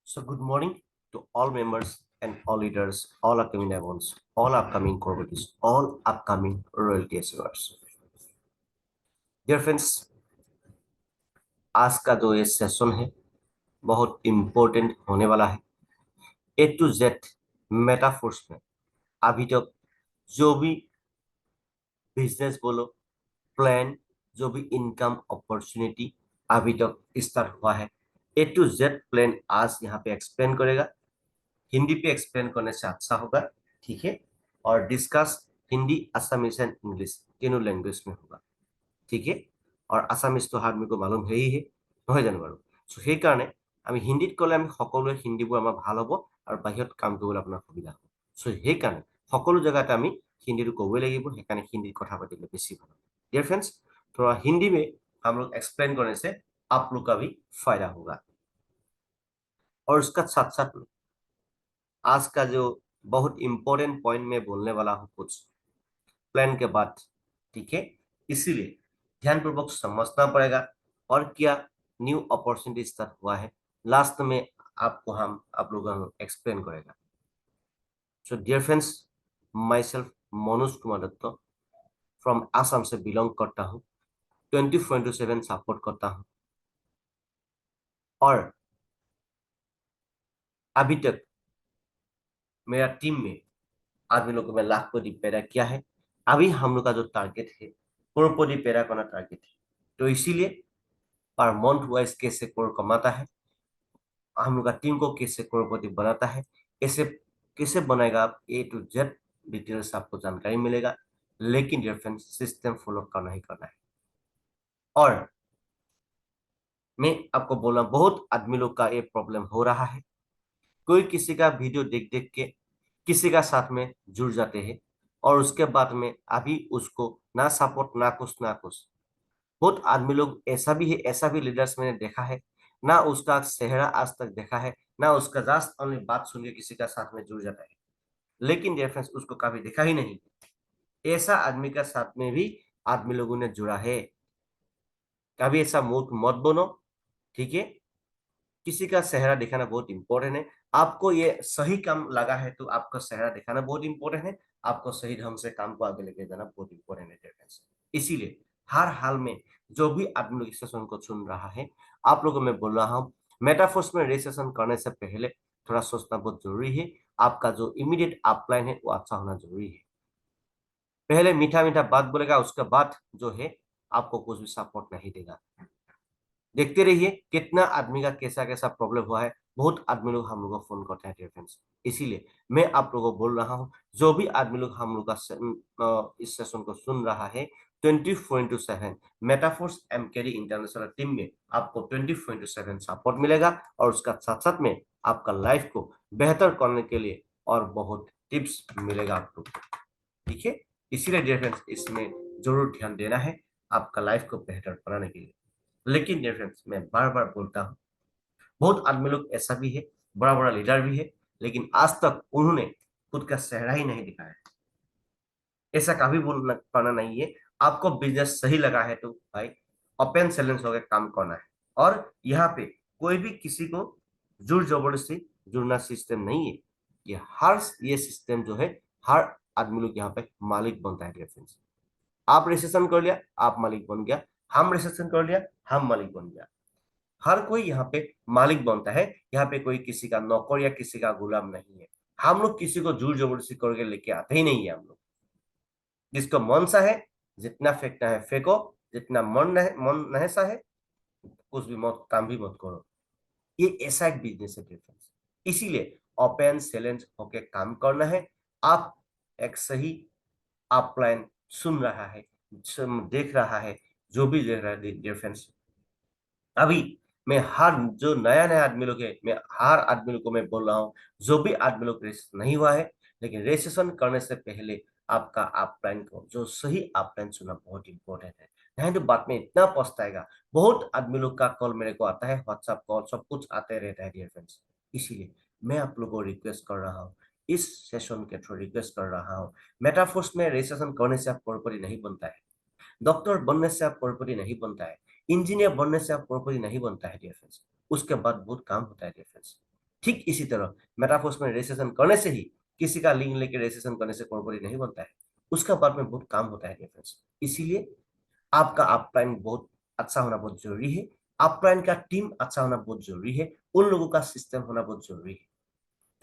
So good morning to all members and all leaders, all upcoming events, all upcoming corporates, all upcoming royalty achievers. Dear friends, आज का जो ये session है बहुत important होने वाला है। A to Z मेटाफोर्स में अभी तक जो भी बिजनेस बोलो प्लान, जो भी इनकम अपॉर्चुनिटी अभी तक स्टार्ट हुआ है, A to Z प्लान आज यहाँ पे एक्सप्लेन करेगा। हिंदी पे एक्सप्लेन करने से अच्छा होगा, ठीक है। और discuss Hindi Assamese and English तीनों लैंग्वेज में होगा, ठीक है। और आसामीज तो मेरे को मालूम है ही है, নহয় জানো বাৰু। চ' সেইকাৰণে আমি হিন্দীত ক'লে আমি সকলোৱে হিন্দীবোৰ আমাৰ ভাল হ'ব আৰু বাহিৰত কাম কৰিবলৈ আপোনাৰ সুবিধা হ'ব। চ' সেইকাৰণে সকলো জেগাতে আমি हिंदी ক'বই লাগিব, সেইকাৰণে হিন্দীত কথা পাতিলে বেছি ভাল। डियर फ्रेंड्स, थोड़ा हिंदी में हम लोग एक्सप्लेन करने से आप लोग का भी फायदा होगा। और उसका साथ साथ आज का जो बहुत इंपॉर्टेंट पॉइंट में बोलने वाला हूँ कुछ प्लान के बाद, ठीक है। इसीलिए ध्यानपूर्वक समझना पड़ेगा और क्या न्यू अपॉर्चुनिटी स्टार्ट हुआ है लास्ट में आपको आप लोगों को एक्सप्लेन करेगा। So dear friends, myself Manoj Kumar Dutt from Assam से बिलोंग करता हूँ, 24/7 सपोर्ट करता हूँ और अभी तक मेरा टीम में आदमी लोग को मैं लाखपति पैदा किया है। अभी हम लोग का जो टारगेट है करोड़पति पैदा करना टारगेट है। तो इसीलिए पर मंथ वाइज कैसे करोड़ कमाता है, हम लोग का टीम को कैसे करोड़पति बनाता है, ऐसे कैसे बनाएगा आप A to Z डिटेल्स आपको जानकारी मिलेगा। लेकिन डियर फ्रेंड्स, सिस्टम फॉलो करना ही करना है। और मैं आपको बोला बहुत आदमी लोग का ये प्रॉब्लम हो रहा है, कोई किसी का वीडियो देख देख के किसी का साथ में जुड़ जाते हैं और उसके बाद में अभी उसको ना सपोर्ट ना कुछ। बहुत आदमी लोग ऐसा भी है, ऐसा भी लीडर्स मैंने देखा है, ना उसका चेहरा आज तक देखा है, ना उसका जस्ट ओनली बात सुन के किसी का साथ में जुड़ जाता है, लेकिन रेफरेंस उसको कभी देखा ही नहीं। ऐसा आदमी का साथ में भी आदमी लोगों ने जुड़ा है। कभी ऐसा मूर्ख मत बनो, ठीक है। किसी का चेहरा दिखाना बहुत इंपॉर्टेंट है। आपको ये सही काम लगा है तो आपका चेहरा दिखाना बहुत इंपॉर्टेंट है, आपको सही ढंग से काम को आगे लेके जाना बहुत इंपॉर्टेंट है फ्रेंड्स। इसीलिए हर हाल में जो भी आदमी लोग इस सेशन को सुन रहा है, आप लोगों को मैं बोल रहा हूँ मेटाफोर्स में रजिस्ट्रेशन करने से पहले थोड़ा सोचना बहुत जरूरी है। आपका जो इमीडिएट अपलाइन है वो अच्छा होना जरूरी है। पहले मीठा मीठा बात बोलेगा, उसके बाद जो है आपको कुछ भी सपोर्ट नहीं देगा। देखते रहिए कितना आदमी का कैसा कैसा प्रॉब्लम हुआ है। बहुत आदमी लोग हम लोग को फोन करते हैं डियर फ्रेंड्स। इसीलिए मैं आप लोगों को बोल रहा हूँ, जो भी आदमी लोग हम लोग का इस सेशन को सुन रहा है, 24/7 मेटाफोर्स एमकेडी इंटरनेशनल टीम में आपको 24/7 सपोर्ट मिलेगा और उसका साथ साथ में आपका लाइफ को बेहतर करने के लिए और बहुत टिप्स मिलेगा आपको, ठीक है। इसीलिए डियर फ्रेंड्स, इसमें जरूर ध्यान देना है आपका लाइफ को बेहतर बनाने के लिए। लेकिन डियर फ्रेंड्स, मैं बार बार बोलता हूँ बहुत आदमी लोग ऐसा भी है, बड़ा बड़ा लीडर भी है, लेकिन आज तक उन्होंने खुद का चेहरा ही नहीं दिखाया। ऐसा कभी बोलना करना नहीं है। आपको बिजनेस सही लगा है तो भाई ओपन चैलेंज होकर काम करना है। और यहाँ पे कोई भी किसी को जोर जबरदस्ती जुड़ना सिस्टम नहीं है। ये सिस्टम जो है हर आदमी लोग यहाँ पे मालिक बनता है डियर फ्रेंड्स। आप रजिस्ट्रेशन कर लिया, आप मालिक बन गया। हम रजिस्ट्रेशन कर लिया, हम मालिक बन गया। हर कोई यहाँ पे मालिक बनता है। यहाँ पे कोई किसी का नौकर या किसी का गुलाम नहीं है। हम लोग किसी को जोर जबरदस्ती करके लेके आते ही नहीं है। हम लोग जिसको मन सा है जितना फेंकना है फेंको, जितना मन नहीं सा है कुछ भी मत काम भी मत करो। ये ऐसा एक बिजनेस है डिफरेंस। इसीलिए ओपन चैलेंज होके काम करना है। आप एक सही आप प्लान सुन रहा है, देख रहा है, जो भी देख रहा है डिफरेंस। अभी मैं हर जो नया नया आदमी लोग है, मैं हर आदमी लोग को मैं बोल रहा हूँ, जो भी आदमी लोग रजिस्ट्रेशन नहीं हुआ है, लेकिन रजिस्ट्रेशन करने से पहले आपका आप प्लान को जो सही आप प्लान सुनना बहुत इंपॉर्टेंट है। नहीं तो बाद में इतना पछताएगा। बहुत आदमी लोग का कॉल मेरे को आता है, व्हाट्सएप कॉल सब कुछ आते रहता है डियर फ्रेंड्स। इसीलिए मैं आप लोगों को रिक्वेस्ट कर रहा हूँ, इस सेशन के थ्रू रिक्वेस्ट कर रहा हूँ, मेटाफोर्स में रजिस्ट्रेशन करने से आप करोड़पति नहीं बनता है, डॉक्टर बनने से आप करोड़पति नहीं बनता है, इंजीनियर बनने से आप करोड़पति नहीं बनता है डियर फ्रेंड्स। उसके बाद बहुत काम होता है डियर फ्रेंड्स। ठीक इसी तरह मेटाफोर्स में रजिस्ट्रेशन करने से ही किसी का लिंक लेके रजिस्ट्रेशन करने से करोड़पति नहीं बनता है, उसका बाद में बहुत काम होता है डिफरेंस। इसीलिए आपका अपलाइन बहुत अच्छा होना बहुत जरूरी है, अपलाइन का टीम अच्छा होना बहुत जरूरी है, उन लोगों का सिस्टम होना बहुत जरूरी है।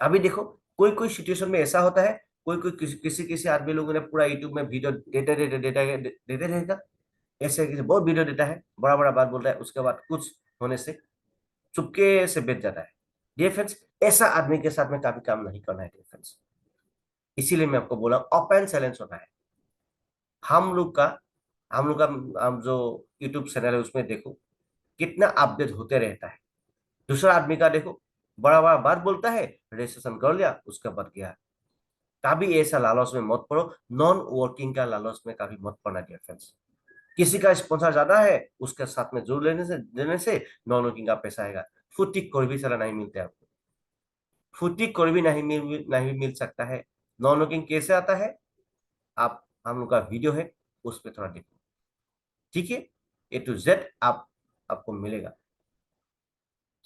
अभी देखो कोई कोई सिचुएशन में ऐसा होता है, कोई कोई किसी किसी आदमी लोगों ने पूरा यूट्यूब में वीडियो देते रहेगा, ऐसे किसी बहुत वीडियो देता है, बड़ा बड़ा बात बोलता है, उसके बाद कुछ होने से चुपके से बेच जाता है। डियर फ्रेंड्स, ऐसा आदमी के साथ में कभी काम नहीं करना है डियर फ्रेंड्स। इसीलिए मैं आपको बोला ओपन चैलेंज होना है। हम लोग का हम लोग का हम जो यूट्यूब चैनल है उसमें देखो कितना अपडेट होते रहता है। दूसरा आदमी का देखो, बड़ा बड़ा बात बोलता है, रजिस्ट्रेशन कर लिया, उसके बाद गया। कभी ऐसा लालच में मत पड़ो, नॉन वर्किंग का लालच में कभी मत पड़ना डियर फ्रेंड्स। किसी का स्पॉन्सर ज्यादा है, उसके साथ में जुड़ लेने से देने से नॉन वर्किंग का पैसा आएगा। फुटी कोई भी साला नहीं मिलता है आपको, फुटी कोई भी नहीं मिल सकता है। नॉन वर्किंग कैसे आता है, आप हम लोग का वीडियो है उस पर थोड़ा देखो, ठीक है। A to Z आप आपको मिलेगा,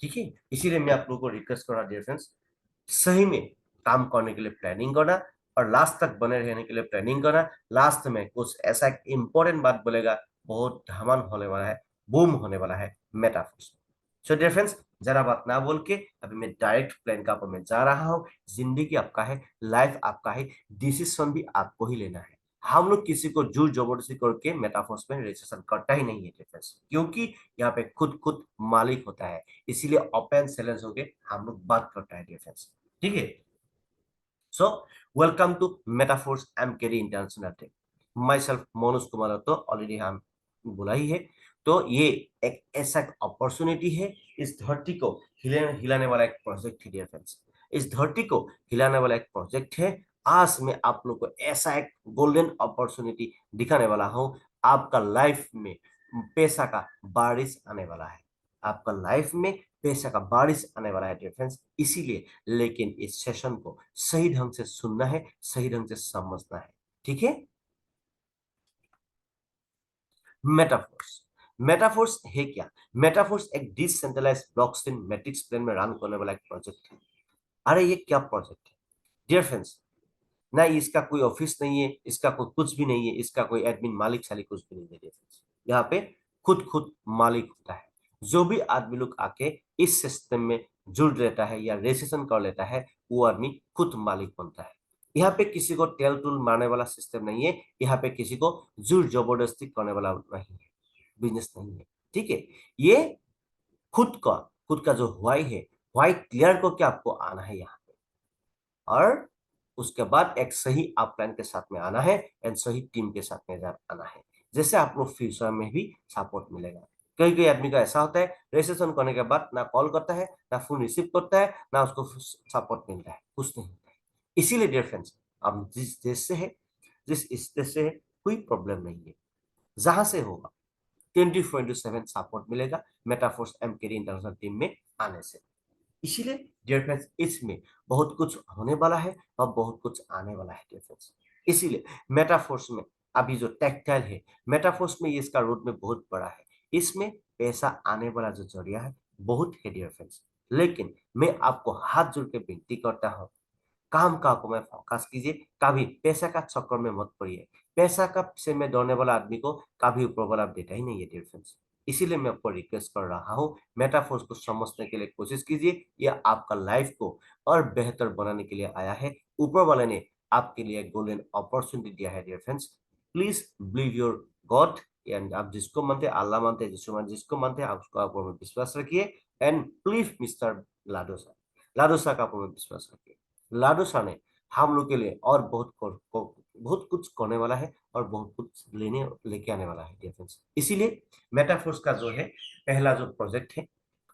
ठीक है। इसीलिए मैं आप लोगों को रिक्वेस्ट कर रहा डियर फ्रेंड्स, सही में काम करने के लिए प्लानिंग करना और लास्ट तक बने रहने के लिए प्लानिंग करना। लास्ट में कुछ ऐसा एक इंपॉर्टेंट बात बोलेगा, बहुत धमाल होने वाला है, बूम होने वाला है मेटाफोर्स। सो डियर फ्रेंड्स, जरा बात ना बोल के अभी मैं डायरेक्ट प्लान का ऊपर मैं जा रहा हूँ। जिंदगी आपका है, लाइफ आपका है, डिसीजन भी आपको ही लेना है। हम लोग किसी को जोर जबरदस्ती करके मेटाफोर्स में रजिस्ट्रेशन करता ही नहीं है डिफरेंस, क्योंकि यहाँ पे खुद खुद मालिक होता है। इसीलिए ओपन चैलेंज होके हम लोग बात करता है डिफरेंस, ठीक है। So welcome to Metaforce MKD international tech. Myself Manoj Kumar तो ऑलरेडी हम बोला ही है। तो ये एक ऐसा अपॉर्चुनिटी है, इस धरती को हिलाने वाला एक प्रोजेक्ट है डियर फ्रेंड्स। इस धरती को हिलाने वाला एक प्रोजेक्ट है। आज मैं आप लोग को ऐसा एक गोल्डन अपॉर्चुनिटी दिखाने वाला हूं। आपका लाइफ में पैसा का बारिश आने वाला है, आपका लाइफ में पैसा का बारिश आने वाला है डियर फ्रेंड्स। इसीलिए लेकिन इस सेशन को सही ढंग से सुनना है, सही ढंग से समझना है, ठीक है। मेटाफोर्स, मेटाफोर्स है क्या? मेटाफोर्स एक डिसेंट्रलाइज्ड ब्लॉकचेन मैट्रिक्स प्लेन में रन करने वाला एक प्रोजेक्ट है। अरे ये क्या प्रोजेक्ट है डियर फ्रेंड्स? ना इसका कोई ऑफिस नहीं है, इसका कोई कुछ भी नहीं है, इसका कोई एडमिन मालिक शालिक कुछ भी नहीं है डियर फ्रेंड्स। यहाँ पे खुद खुद मालिक होता है। जो भी आदमी लोग आके इस सिस्टम में जुड़ लेता है या रजिस्ट्रेशन कर लेता है, वो आदमी खुद मालिक बनता है। यहाँ पे किसी को टेल टूल मारने वाला सिस्टम नहीं है, यहाँ पे किसी को जोर जबरदस्ती करने वाला नहीं है, बिजनेस नहीं है, ठीक है। ये खुद का जो व्हाई है, व्हाई क्लियर करके आपको आना है यहाँ, और उसके बाद एक सही आप प्लान के साथ में आना है एंड सही टीम के साथ में आना है, जैसे आप लोग फ्यूचर में भी सपोर्ट मिलेगा। कई कई आदमी का ऐसा होता है, रजिस्ट्रेशन करने के बाद ना कॉल करता है, ना फोन रिसीव करता है, ना उसको सपोर्ट मिलता है, कुछ नहीं होता है। इसीलिए डियर फ्रेंड्स, अब जिस देश से है, जिस देश से है, कोई प्रॉब्लम नहीं है। जहां से होगा 24/7 सपोर्ट मिलेगा मेटाफोर्स एमकेडी इंटरनेशनल टीम में आने से। इसीलिए डियर फ्रेंड्स, इसमें बहुत कुछ होने वाला है और बहुत कुछ आने वाला है डियर फ्रेंड्स। इसीलिए मेटाफोर्स में अभी जो टेक्टाइल है, मेटाफोर्स में इसका रोड में बहुत बड़ा है। इसमें पैसा आने वाला जो जरिया है बहुत है डियर फ्रेंड्स। लेकिन मैं आपको हाथ जोड़ के विनती करता हूँ, काम का को में फोकस कीजिए, कभी पैसा का चक्कर में मत पड़िए। पैसा का पीछे में दौड़ने वाला आदमी को कभी ऊपर वाला देता ही नहीं है डियर फ्रेंड्स। इसीलिए मैं आपको रिक्वेस्ट कर रहा हूँ, मेटाफोर्स को समझने के लिए कोशिश कीजिए। यह आपका लाइफ को और बेहतर बनाने के लिए आया है। ऊपर वाले ने आपके लिए गोल्डन अपॉर्चुनिटी दिया है dear friends. Please believe your God, and आप जिसको मानते हैं, अल्लाह मानते हैं, जिसको मानते हैं, आप उसको ऊपर में विश्वास रखिए। एंड प्लीज मिस्टर लाडोसा, लाडोसा का ऊपर में विश्वास रखिए। लाडोसा ने हम लोग के लिए और बहुत कुछ करने वाला है और बहुत कुछ लेके आने वाला है डियर फ्रेंड्स। इसीलिए मेटाफोर्स का जो है पहला जो प्रोजेक्ट है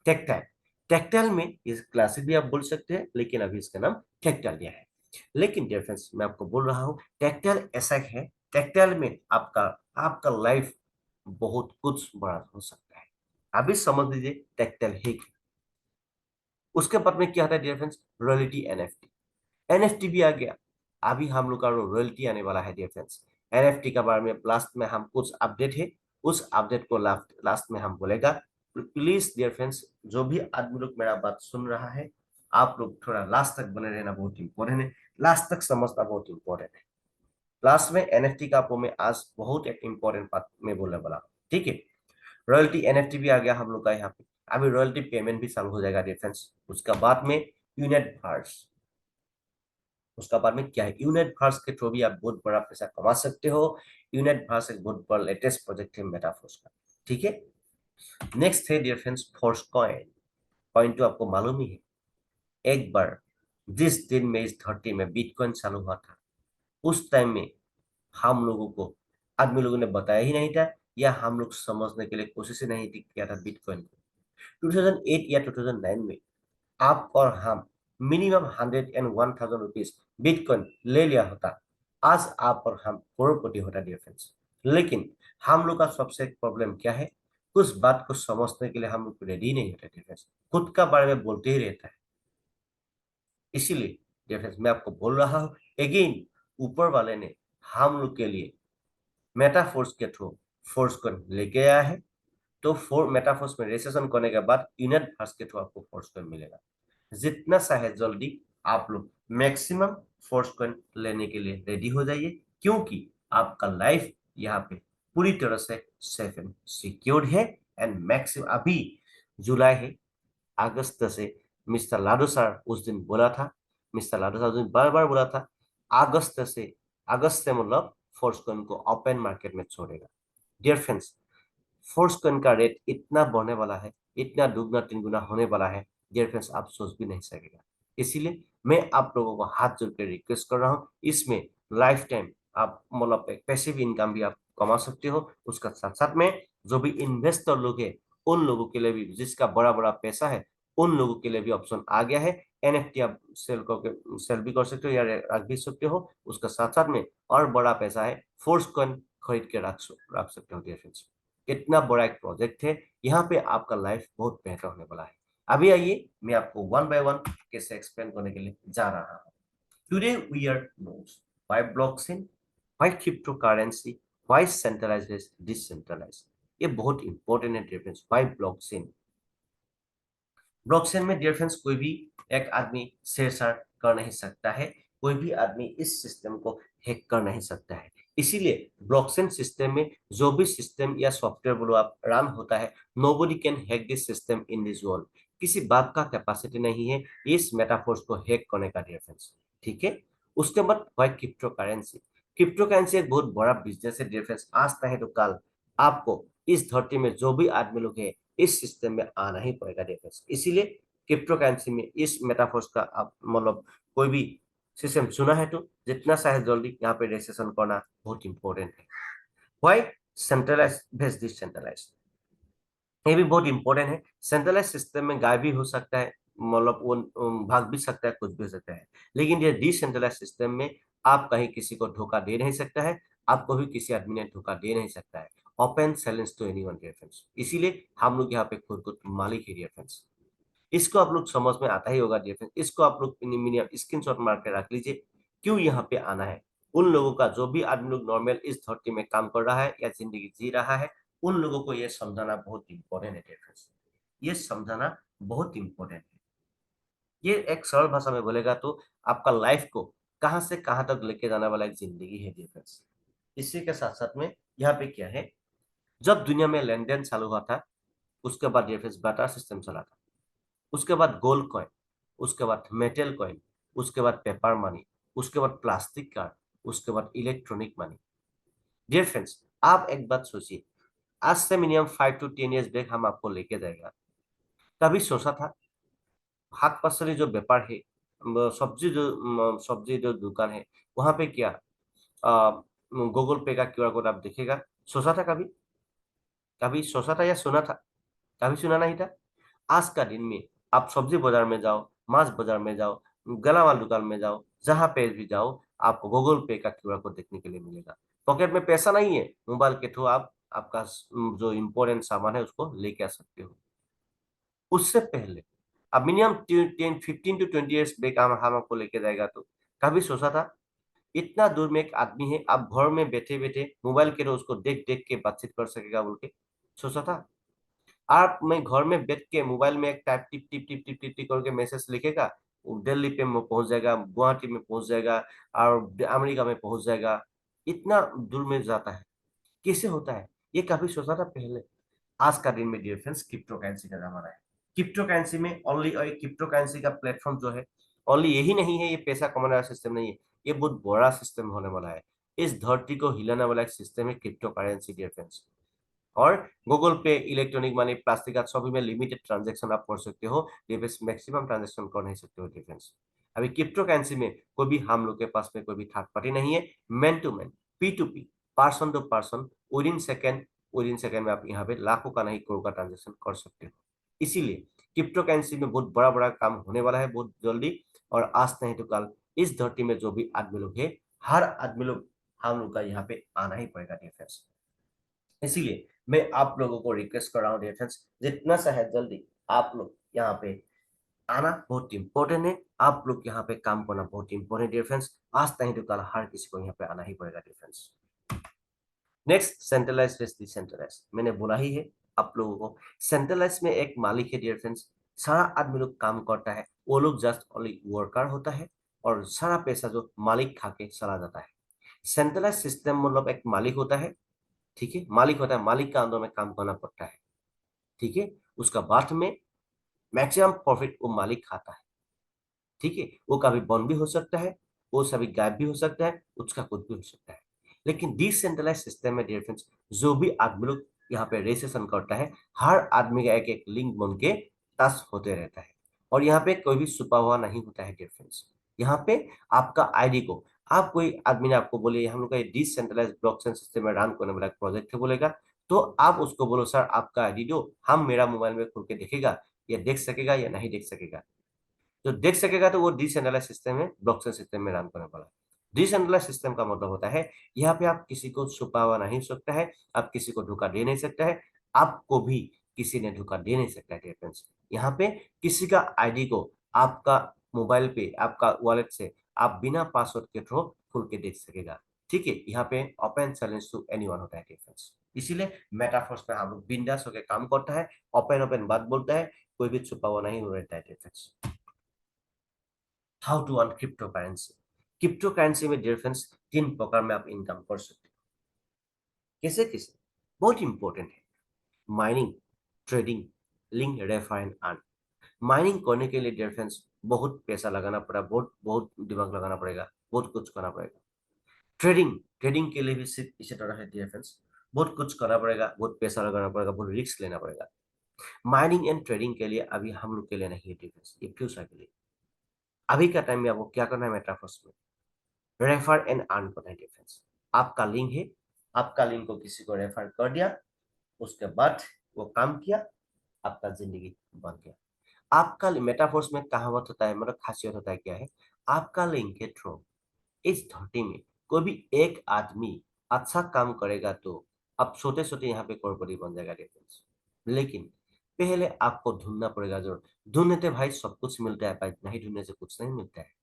टेक्टाइल, टेक्टाइल में इस क्लासिक भी आप बोल सकते हैं, लेकिन अभी इसका नाम टेक्टाइल दिया है। लेकिन डियर फ्रेंड्स, मैं आपको बोल रहा हूँ टेक्टाइल ऐसा है, टेक्टाइल में आपका आपका लाइफ बहुत कुछ बड़ा हो सकता है। अभी समझ लीजिए टेक्टाइल है क्या। उसके बाद में क्या होता है dear friends, royalty NFT. NFT भी आ गया। अभी हम लोग का रॉयल्टी आने वाला है डियर फ्रेंड्स। एनएफटी के बारे में लास्ट में हम कुछ अपडेट है, उस अपडेट को लास्ट में हम बोलेगा। प्लीज डियर फ्रेंड्स, जो भी आदमी लोग मेरा बात सुन रहा है, आप लोग थोड़ा लास्ट तक बने रहना बहुत इंपॉर्टेंट है, लास्ट तक समझना बहुत इंपॉर्टेंट है। लास्ट में एनएफटी का आपको मैं आज बहुत एक इंपॉर्टेंट बात में बोलने वाला हूँ, ठीक है। रॉयल्टी एनएफटी भी आ गया हम लोग का यहाँ पे, अभी रॉयल्टी पेमेंट भी चालू हो जाएगा डिफरेंस। उसका बाद में यूनिट वर्स, उसका बाद में क्या है, यूनिट वर्स के थ्रू भी आप बहुत बड़ा पैसा कमा सकते हो। यूनिट वर्स एक बहुत बड़ा लेटेस्ट प्रोजेक्ट है मेटाफोर्स का, ठीक है। नेक्स्ट है dear friends force coin. Coin तो आपको मालूम ही है, एक बार जिस दिन में इस धरती में बिटकॉइन चालू हुआ था, उस टाइम में हम लोगों को, आदमी लोगों ने बताया ही नहीं था, या हम लोग समझने के लिए कोशिश ही नहीं किया था बिटकॉइन को। 2008 या 2009 में आप और हम मिनिमम 101,000 रुपीज बिटकॉइन ले लिया होता, आज आप और हम करोड़पति होता डियर फ्रेंड्स। लेकिन हम लोग का सबसे एक प्रॉब्लम क्या है, उस बात को समझने के लिए हम लोग रेडी नहीं होते डियर फ्रेंड्स, खुद का बारे में बोलते ही रहता है। इसीलिए डियर फ्रेंड्स मैं आपको बोल रहा हूँ अगेन, ऊपर वाले ने हम लोग के लिए मेटाफोर्स के थ्रू फोर्स को लेके आया है। तो फोर मेटाफोर्स में रेजिस्ट्रेशन करने के बाद यूनिट वर्स के थ्रू आपको फोर्स कॉइन मिलेगा। जितना चाहे जल्दी आप लोग मैक्सिमम फोर्स कॉइन लेने के लिए रेडी हो जाइए, क्योंकि आपका लाइफ यहाँ पे पूरी तरह से सेफ एंड सिक्योर्ड है। एंड मैक्सिमम अभी जुलाई है, अगस्त से मिस्टर लाडो सर उस दिन बोला था, मिस्टर लाडो सर उस दिन बार बार बोला था, अगस्त से मतलब फोर्स कॉइन को ओपन मार्केट में छोड़ेगा। डियर फ्रेंड्स, फोर्स कॉइन का रेट इतना बढ़ने वाला है, इतना दुगना तीन गुना होने वाला है, डियर फ्रेंड्स आप सोच भी नहीं सकेगा। इसीलिए मैं आप लोगों को हाथ जोड़ के रिक्वेस्ट कर रहा हूँ, इसमें लाइफ टाइम आप मतलब एक पैसिव इनकम भी आप कमा सकते हो। उसका साथ साथ में जो भी इन्वेस्टर लोग है, उन लोगों के लिए भी, जिसका बड़ा बड़ा पैसा है, उन लोगों के लिए भी ऑप्शन आ गया है। एनएफटी आप सेल भी कर सकते हो या रख भी सकते हो। उसका साथ साथ में और बड़ा पैसा है, फोर्स कॉइन खरीद के रख सकते हो डियर फ्रेंड्स। इतना बड़ा एक प्रोजेक्ट है, यहाँ पे आपका लाइफ बहुत बेहतर होने वाला है। अभी आइए मैं आपको वन बाय वन कैसे एक्सप्लेन करने के लिए जा रहा हूँ। Today we are knows why blockchain, why cryptocurrency, why centralised decentralised. ये बहुत इंपॉर्टेंट है dear friends. Why blockchain, blockchain में डियर फ्रेंड्स कोई भी एक आदमी छेड़छाड़ कर नहीं सकता है, कोई भी आदमी इस सिस्टम को हैक कर नहीं सकता है। इसीलिए ब्लॉकचेन सिस्टम में जो भी सिस्टम या सॉफ्टवेयर बोलो आप रन होता है, nobody can hack this system in this world. किसी बात का कैपेसिटी नहीं है इस मेटाफोर्स को हैक करने का डियर फ्रेंड्स, ठीक है। उसके बाद भाई क्रिप्टो करेंसी, क्रिप्टो करेंसी एक बहुत बड़ा बिजनेस है डियर फ्रेंड्स। आज नहीं तो कल आपको इस धरती में जो भी आदमी लोग है इस सिस्टम में आना ही पड़ेगा डिफरेंस। इसीलिए क्रिप्टो करेंसी में इस मेटाफोर्स का आप मतलब कोई भी सिस्टम चुना है तो जितना चाहे जल्दी यहाँ पे रजिस्ट्रेशन करना बहुत इंपॉर्टेंट है। वाई सेंट्रलाइज भेज डिसेंट्रलाइज, ये भी बहुत इंपॉर्टेंट है। सेंट्रलाइज सिस्टम में गायब भी हो सकता है, मतलब वो भाग भी सकता है, कुछ भी हो सकता है। लेकिन ये डिसेंट्रलाइज सिस्टम में आप कहीं किसी को धोखा दे नहीं सकता है, आपको भी किसी आदमी ने धोखा दे नहीं सकता है। Open challenge to anyone dear friends, इसीलिए हम लोग यहाँ पे खुद को मालिक है डियर फ्रेंड्स। इसको आप लोग समझ में आता ही होगा डियर फ्रेंड्स, इसको आप लोग मिनिमम स्क्रीनशॉट मार के रख लीजिए। क्यों यहाँ पे आना है, उन लोगों का जो भी आदमी लोग नॉर्मल इस धरती में काम कर रहा है या जिंदगी जी रहा है, उन लोगों को ये समझाना बहुत इंपॉर्टेंट है डियर फ्रेंड्स। ये समझाना बहुत इंपॉर्टेंट है। ये एक सरल भाषा में बोलेगा तो आपका लाइफ को कहाँ से कहाँ तक लेके जाने वाला एक जिंदगी है डियर फ्रेंड्स। इसी के साथ साथ में यहाँ पे क्या है, जब दुनिया में लेन देन चालू हुआ था, उसके बाद डियर फ्रेंड्स बाटा सिस्टम चला था, उसके बाद गोल्ड कॉइन, उसके बाद मेटल कॉइन, उसके बाद पेपर मनी, उसके बाद प्लास्टिक कार्ड, उसके बाद इलेक्ट्रॉनिक मनी। डियर फ्रेंड्स आप एक बात सोचिए, आज से मिनिमम 5 to 10 years बैक हम आपको लेके जाएगा, तभी सोचा था हाथ पसरी जो व्यापार है, सब्जी जो दुकान है, वहां पे क्या गूगल पे का क्यूआर कोड आप देखेगा, सोचा था कभी? कभी सोचा था या सुना था? कभी सुना नहीं था। आज का दिन में आप सब्जी बाजार में जाओ, मांस बाजार में जाओ, गेलामाल दुकान में जाओ, जहां पे भी जाओ, आपको गूगल पे का क्यूआर कोड देखने के लिए मिलेगा। पॉकेट में पैसा नहीं है, मोबाइल के थ्रू आप आपका जो इम्पोर्टेंट सामान है उसको लेके आ सकते हो। उससे पहले अब minimum 10 to 15 to 20 years back हम आपको लेके जाएगा तो कभी सोचा था इतना दूर में एक आदमी है, आप घर में बैठे बैठे मोबाइल के थ्रू उसको देख देख के बातचीत कर सकेगा बोल के सोचा था? आप मैं घर में बैठ के मोबाइल में एक type tip tip tip tip tip tip करके मैसेज लिखेगा, दिल्ली पे में पहुंच जाएगा, गुवाहाटी में पहुंच जाएगा और अमेरिका में पहुंच जाएगा, इतना दूर में जाता है। कैसे होता है? ये काफी सोचा था पहले। आज का दिन में डियर फ्रेंड्स क्रिप्टो करेंसी का जमाना है। क्रिप्टो करेंसी में ओनली, और क्रिप्टो करेंसी का प्लेटफॉर्म जो है ओनली यही नहीं है, ये पैसा कमाने वाला सिस्टम नहीं है, ये बहुत बड़ा सिस्टम होने वाला है। इस धरती को हिलाने वाला एक सिस्टम है क्रिप्टो करेंसी डियर फ्रेंड्स। और गूगल पे, इलेक्ट्रॉनिक मनी, प्लास्टिक का सभी में लिमिटेड ट्रांजेक्शन आप कर सकते हो, डिफेंस मैक्सिमम ट्रांजेक्शन कर नहीं सकते हो डिफेंस। अभी क्रिप्टो करेंसी में कोई भी, हम लोग के पास में कोई भी थर्ड पार्टी नहीं है, man to man, P to P, person to person, within second में आप यहाँ पे लाखों का नहीं करोड़ का ट्रांजेक्शन कर सकते हो। इसीलिए क्रिप्टो करेंसी में बहुत बड़ा बड़ा काम होने वाला है बहुत जल्दी, और आज नहीं तो कल इस धरती में जो भी आदमी लोग है, हर आदमी लोग, हम लोग का यहाँ पे आना ही पड़ेगा डिफेंस। इसीलिए मैं आप लोगों को रिक्वेस्ट कर रहा हूँ डियर फ्रेंड्स, जितना सा है जल्दी आप लोग यहाँ पे आना बहुत इंपॉर्टेंट है। आप लोग यहाँ पे काम करना बहुत इंपॉर्टेंट डियर फ्रेंड्स। आज नहीं तो कल हर किसी को यहाँ पे आना ही पड़ेगा dear friends. Next, centralise versus decentralise. मैंने बोला ही है आप लोगों को, सेंट्रलाइज में एक मालिक है डियर फ्रेंड्स, सारा आदमी लोग काम करता है, वो लोग जस्ट ओनली वर्कर होता है, और सारा पैसा जो मालिक खा के चला जाता है। सेंट्रलाइज सिस्टम मतलब एक मालिक होता है, ठीक है, मालिक होता है, मालिक का अंदर में काम करना पड़ता है, ठीक है, उसका बाद में मैक्सिमम प्रॉफिट वो मालिक खाता है, ठीक है। वो कभी बंद भी हो सकता है, वो सभी गायब भी हो सकता है, उसका कुछ भी हो सकता है। लेकिन डिसेंट्रलाइज सिस्टम में डियर फ्रेंड्स, जो भी आदमी लोग यहाँ पे रजिस्ट्रेशन करता है, हर आदमी का एक एक लिंक बन के टच होते रहता है, और यहाँ पे कोई भी छुपा हुआ नहीं होता है डियर फ्रेंड्स। यहाँ पे आपका आईडी को, आप कोई आदमी ने आपको बोले हम लोग का डिसेंट्रलाइज ब्लॉकचेन सिस्टम में रन करने वाला प्रोजेक्ट है बोलेगा, तो आप उसको बोलो सर आपका आईडी दो, हम मेरा मोबाइल में खुल के देखेगा, या देख सकेगा या नहीं देख सकेगा। जो देख सकेगा तो वो डिसेंट्रलाइज सिस्टम है, ब्लॉकचेन सिस्टम में रन करने वाला। डिसेंट्रलाइज सिस्टम का मतलब होता है यहाँ पे आप किसी को छुपा हुआ नहीं सकता है, आप किसी को धोखा दे नहीं सकता है, आपको भी किसी ने धोखा दे नहीं सकता है फ्रेंड्स। यहाँ पे किसी का आईडी को आपका मोबाइल पे, आपका वॉलेट से आप बिना पासवर्ड के थ्रू खुल के देख सकेगा, ठीक है। यहाँ पे ओपन चैलेंज टू एनीवन होता है फ्रेंड्स। इसीलिए मेटाफोर्स में हम लोग बिंदास होकर काम करता है, ओपन ओपन बात बोलता है, कोई भी छुपा हुआ नहीं रहता है friends. How to earn cryptocurrency. Cryptocurrency में डियर फ्रेंड्स 3 प्रकार में आप इनकम कर सकते हो। कैसे कैसे? बहुत इंपॉर्टेंट है। Mining, trading, link, refer and earn. Mining करने के लिए डियर फ्रेंड्स बहुत पैसा लगाना पड़ा, बहुत बहुत दिमाग लगाना पड़ेगा, बहुत कुछ करना पड़ेगा। ट्रेडिंग, ट्रेडिंग के लिए भी सिर्फ इसी तरह है डियर फ्रेंड्स, बहुत कुछ करना पड़ेगा, बहुत पैसा लगाना पड़ेगा, बहुत रिस्क लेना पड़ेगा। माइनिंग एंड ट्रेडिंग के लिए अभी हम लोग के लिए नहीं है डियर फ्रेंड्स, ये फ्यूचर के लिए। अभी का टाइम में आपको क्या करना है, मेटाफर्स में रेफर एंड अर्न करना है डिफरेंस। आपका लिंक है, आपका लिंक को किसी को रेफर कर दिया, उसके बाद वो काम किया, आपका जिंदगी बन गया। आपका मेटाफोर्स में कहावत होता है, मतलब खासियत होता है क्या है, आपका लिंक के थ्रू इस धरती में कोई भी एक आदमी अच्छा काम करेगा तो आप छोटे छोटे यहाँ पे करोड़पति बन जाएगा डिफरेंस। लेकिन पहले आपको ढूंढना पड़ेगा जरूर। ढूंढने से भाई सब कुछ मिलता है भाई, नहीं ढूंढने से कुछ नहीं मिलता है।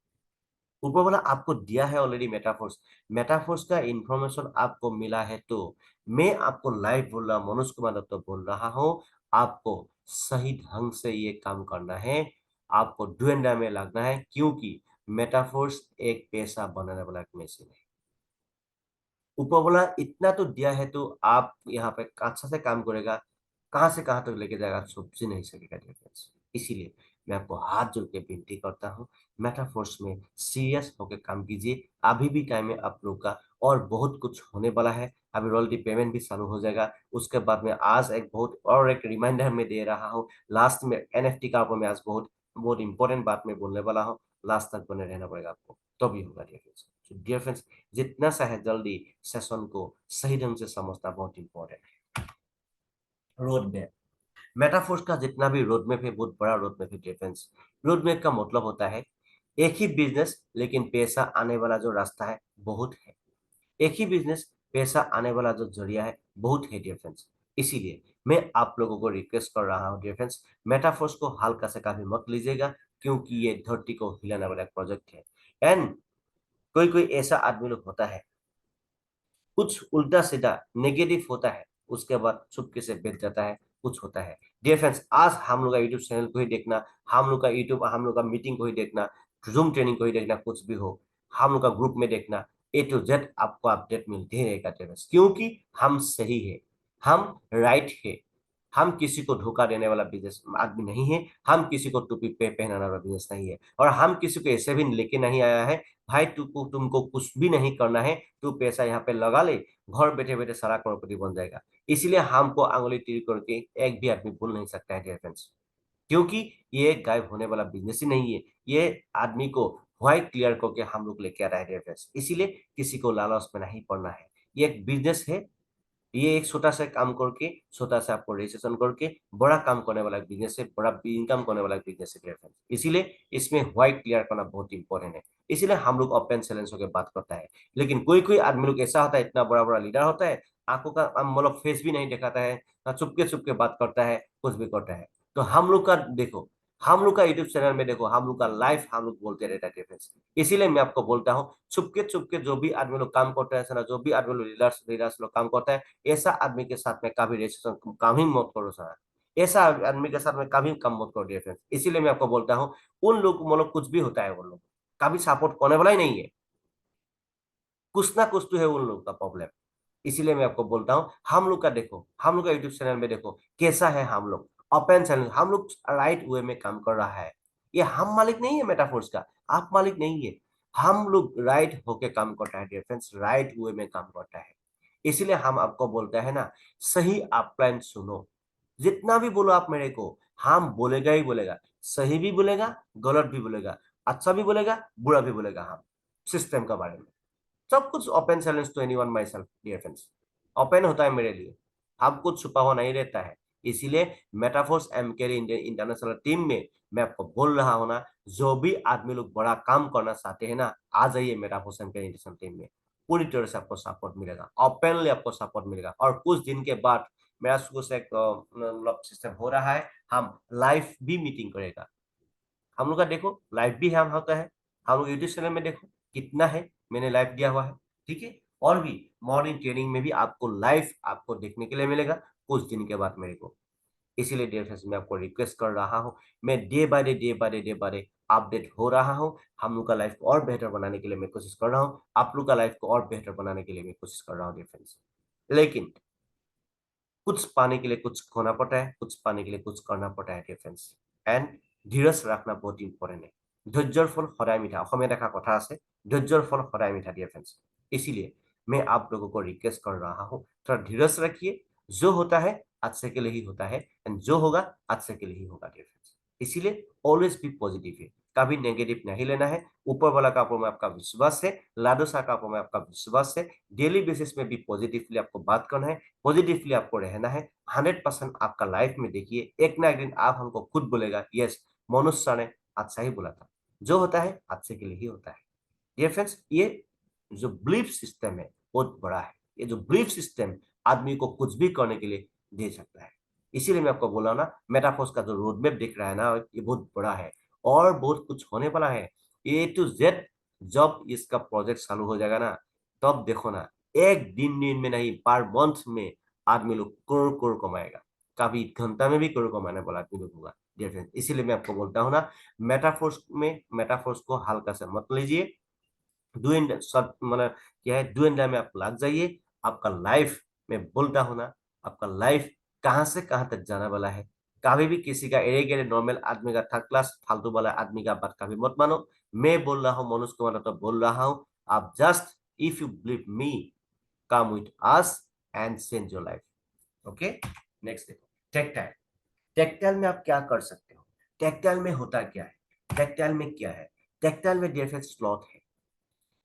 ऊपर वाला आपको दिया है ऑलरेडी मेटाफोर्स, मेटाफोर्स का इंफॉर्मेशन आपको मिला है, तो मैं आपको लाइव बोल रहा हूँ, मनोज कुमार दत्त बोल रहा हूँ, आपको सही ढंग से ये काम करना है, आपको डू एंड डाई में लगना है, क्योंकि मेटाफोर्स एक पैसा बनाने वाला एक मशीन है। ऊपर वाला इतना तो दिया है, तो आप यहाँ पे अच्छा से काम करेगा, कहाँ से कहाँ तक लेके जाएगा सोच ही नहीं सकेगा डिफरेंस। इसीलिए मैं आपको हाथ जोड़ के विनती करता हूँ, मेटाफोर्स में सीरियस होकर काम कीजिए। अभी भी टाइम है आप लोग का, और बहुत कुछ होने वाला है। अभी रॉयल्टी पेमेंट भी चालू हो जाएगा, उसके बाद में आज एक बहुत और एक रिमाइंडर में दे रहा हूँ, लास्ट में एनएफटी का ऊपर में आज बहुत बहुत इंपॉर्टेंट बात में बोलने वाला हूँ, लास्ट तक बने रहना पड़ेगा आपको, तभी होगा डियर फ्रेंड्स। डियर फ्रेंड्स, जितना सा है जल्दी सेशन को सही ढंग से समझना बहुत इंपॉर्टेंट है। रोड मैप, मेटाफोर्स का जितना भी रोड मैप है बहुत बड़ा रोड मैप है डिफेंस। रोड मैप का मतलब होता है एक ही बिजनेस, लेकिन पैसा आने वाला जो रास्ता है बहुत है। एक ही बिजनेस, पैसा आने वाला जो जरिया है बहुत है डियर फ्रेंड्स। इसीलिए मैं आप लोगों को रिक्वेस्ट कर रहा हूँ डियर फ्रेंड्स, मेटाफोर्स को हल्का से कभी मत लीजिएगा, क्योंकि ये धरती को हिलाने वाला प्रोजेक्ट है। एंड कोई कोई ऐसा आदमी लोग होता है, कुछ उल्टा सीधा नेगेटिव होता है, उसके बाद चुपके से बेच जाता है, कुछ होता है। डियर फ्रेंड्स, आज हम लोग का यूट्यूब चैनल को ही देखना, हम लोग का मीटिंग को ही देखना, जूम ट्रेनिंग को ही देखना, कुछ भी हो हम लोग का ग्रुप में देखना, A to Z आपको अपडेट मिलते ही रहेगा डियर फ्रेंड्स, क्योंकि हम सही है, हम राइट है, हम किसी को धोखा देने वाला बिजनेस आदमी नहीं है, हम किसी को टोपी पे पहनाने वाला बिजनेस नहीं है, और हम किसी को ऐसे भी लेके नहीं आया है भाई तुमको कुछ भी नहीं करना है, तू पैसा यहाँ पे लगा ले, घर बैठे बैठे सारा करोड़पति बन जाएगा। इसीलिए हमको आंगुली टीर करके एक भी आदमी बोल नहीं सकता है डियर फ्रेंड्स, क्योंकि ये गायब होने वाला बिजनेस ही नहीं है, ये आदमी को व्हाइट क्लियर करके हम लोग लेके आ रहा है डियर फ्रेंड्स। इसीलिए किसी को लालच में नहीं पड़ना है, ये एक बिजनेस है, ये एक छोटा सा काम करके, छोटा सा आपको रजिस्ट्रेशन करके बड़ा काम करने वाला बिजनेस है, बड़ा इनकम करने वाला बिजनेस है डियर फ्रेंड्स। इसीलिए इसमें व्हाइट क्लियर करना बहुत इंपॉर्टेंट है, इसीलिए हम लोग ओपन चैलेंज होकर बात करता है। लेकिन कोई कोई आदमी लोग ऐसा होता है, इतना बड़ा बड़ा लीडर होता है, आंखों का मतलब फेस भी नहीं दिखाता है, चुपके चुपके बात करता है, कुछ भी करता है। तो हम लोग का देखो, हम लोग का यूट्यूब चैनल में देखो, हम लोग का लाइफ हम लोग बोलते रहता है डिफरेंस। इसीलिए मैं आपको बोलता हूँ, छुपके छुपके जो भी आदमी लोग काम करते हैं ना, जो भी आदमी लोग लीडर्स लीडर्स लोग काम करता है, ऐसा आदमी के साथ में कभी रजिस्ट्रेशन काम ही मत करो सर, ऐसा आदमी के साथ में कभी काम मत करो डियर फ्रेंड्स। इसीलिए मैं आपको बोलता हूँ, उन लोग मतलब कुछ भी होता है, वो लोग कभी सपोर्ट करने वाला ही नहीं है, कुछ ना कुछ तो है उन लोगों का प्रॉब्लम। इसीलिए मैं आपको बोलता हूँ, हम लोग का देखो, हम लोग का यूट्यूब चैनल में देखो कैसा है, हम लोग ओपन चैनल, हम लोग राइट वे में काम कर रहा है। ये हम मालिक नहीं है मेटाफोर्स का, आप मालिक नहीं है, हम लोग राइट होके काम करता है डियर फ्रेंड्स, राइट वे में काम करता है। इसीलिए हम आपको बोलते हैं ना, सही आप प्लान सुनो, जितना भी बोलो आप मेरे को, हम बोलेगा ही बोलेगा, सही भी बोलेगा, गलत भी बोलेगा, अच्छा भी बोलेगा, बुरा भी बोलेगा, हम सिस्टम का बारे में सब कुछ open challenge to anyone myself dear friends, open होता है मेरे लिए, अब कुछ छुपा हुआ नहीं रहता है। इसीलिए मेटाफोर्स एम के इंटरनेशनल टीम में मैं आपको बोल रहा हूँ ना, जो भी आदमी लोग बड़ा काम करना चाहते हैं ना, आ जाइए मेटाफोर्स एम के इंटरनेशनल टीम में, पूरी तरह से आपको सपोर्ट मिलेगा, ओपनली आपको सपोर्ट मिलेगा। और कुछ दिन के बाद मेरा शुरू से एक मतलब सिस्टम हो रहा है, हम लाइव भी मीटिंग करेगा, हम लोग का देखो लाइव भी हम होता है, हम लोग यूट्यूब चैनल में देखो कितना है, मैंने लाइव दिया हुआ है, ठीक है। और भी मॉर्निंग ट्रेनिंग में भी आपको लाइव आपको देखने के लिए मिलेगा कुछ दिन के बाद मेरे को। इसीलिए डियर फ्रेंड्स, मैं आपको रिक्वेस्ट कर रहा हूँ, मैं डे बाय डे अपडेट हो रहा हूँ, हम लोग का लाइफ को और बेहतर बनाने के लिए मैं कोशिश कर रहा हूँ, आप लोग का लाइफ को और बेहतर बनाने के लिए मैं कोशिश कर रहा हूँ डियर फ्रेंड्स। लेकिन कुछ पाने के लिए कुछ खोना पड़ता है, कुछ पाने के लिए कुछ करना पड़ता है डियर फ्रेंड्स। एंड धीरज रखना बहुत इंपॉर्टेंट है, ধৈৰ্য্যৰ ফল সদায় মিঠা, অসমীয়াত এষাৰ কথা আছে, ধৈৰ্য্যৰ फल सदाय मीठा डियर फ्रेंड्स। इसीलिए मैं आप लोगों को रिक्वेस्ट कर रहा हूँ, थोड़ा धीरज रखिए, जो होता है आज से के लिए ही होता है, एंड जो होगा आज से के लिए ही होगा डियर फ्रेंड्स। इसीलिए ऑलवेज बी पॉजिटिव है, कभी नेगेटिव नहीं लेना है, ऊपर वाला का ऊपर में आपका विश्वास है, लाडो शाह का ऊपर में आपका विश्वास है, डेली बेसिस में भी पॉजिटिवली आपको बात करना है, पॉजिटिवली आपको रहना है। 100% आपका लाइफ में देखिए, एक ना एक दिन आप हमको खुद बोलेगा, यस मनुष्य ने अच्छा ही बोला था, जो होता है अच्छे के लिए ही होता है। ये फ्रेंड्स, ये जो बिलीफ सिस्टम है बहुत बड़ा है, ये जो बिलीफ सिस्टम आदमी को कुछ भी करने के लिए दे सकता है। इसीलिए मैं आपको बोला ना, मेटाफोर्स का जो रोड मैप दिख रहा है ना, ये बहुत बड़ा है, और बहुत कुछ होने वाला है। A to Z जब इसका प्रोजेक्ट चालू हो जाएगा ना, तब देखो ना, एक दिन में नहीं, पर मंथ में आदमी लोग करोड़ करोड़ कमाएगा, कभी घंटा में भी करोड़ कमाने वाला आदमी लोग होगा डियर फ्रेंड। इसीलिए मैं आपको बोलता हूँ ना, मेटाफोर्स को हल्का से मत लीजिए, डू एंड सब मतलब क्या है, डू एंड डाई में आप लग जाइए। आपका लाइफ, मैं बोलता हूँ ना, आपका लाइफ कहाँ से कहाँ तक जाने वाला है। कभी भी किसी का एरे नॉर्मल आदमी का थर्ड क्लास फालतू वाला आदमी का बात कभी मत मानो। मैं बोल रहा हूँ, मनोज कुमार तो बोल रहा हूँ, आप just if you believe me, come with us and change your life. Okay, next देखो, टेक्टाइल। टेक्टाइल में आप क्या कर सकते हो, टेक्टाइल में होता क्या है, टेक्टाइल में क्या है, टेक्टाइल में डिफरेंट स्लॉट है।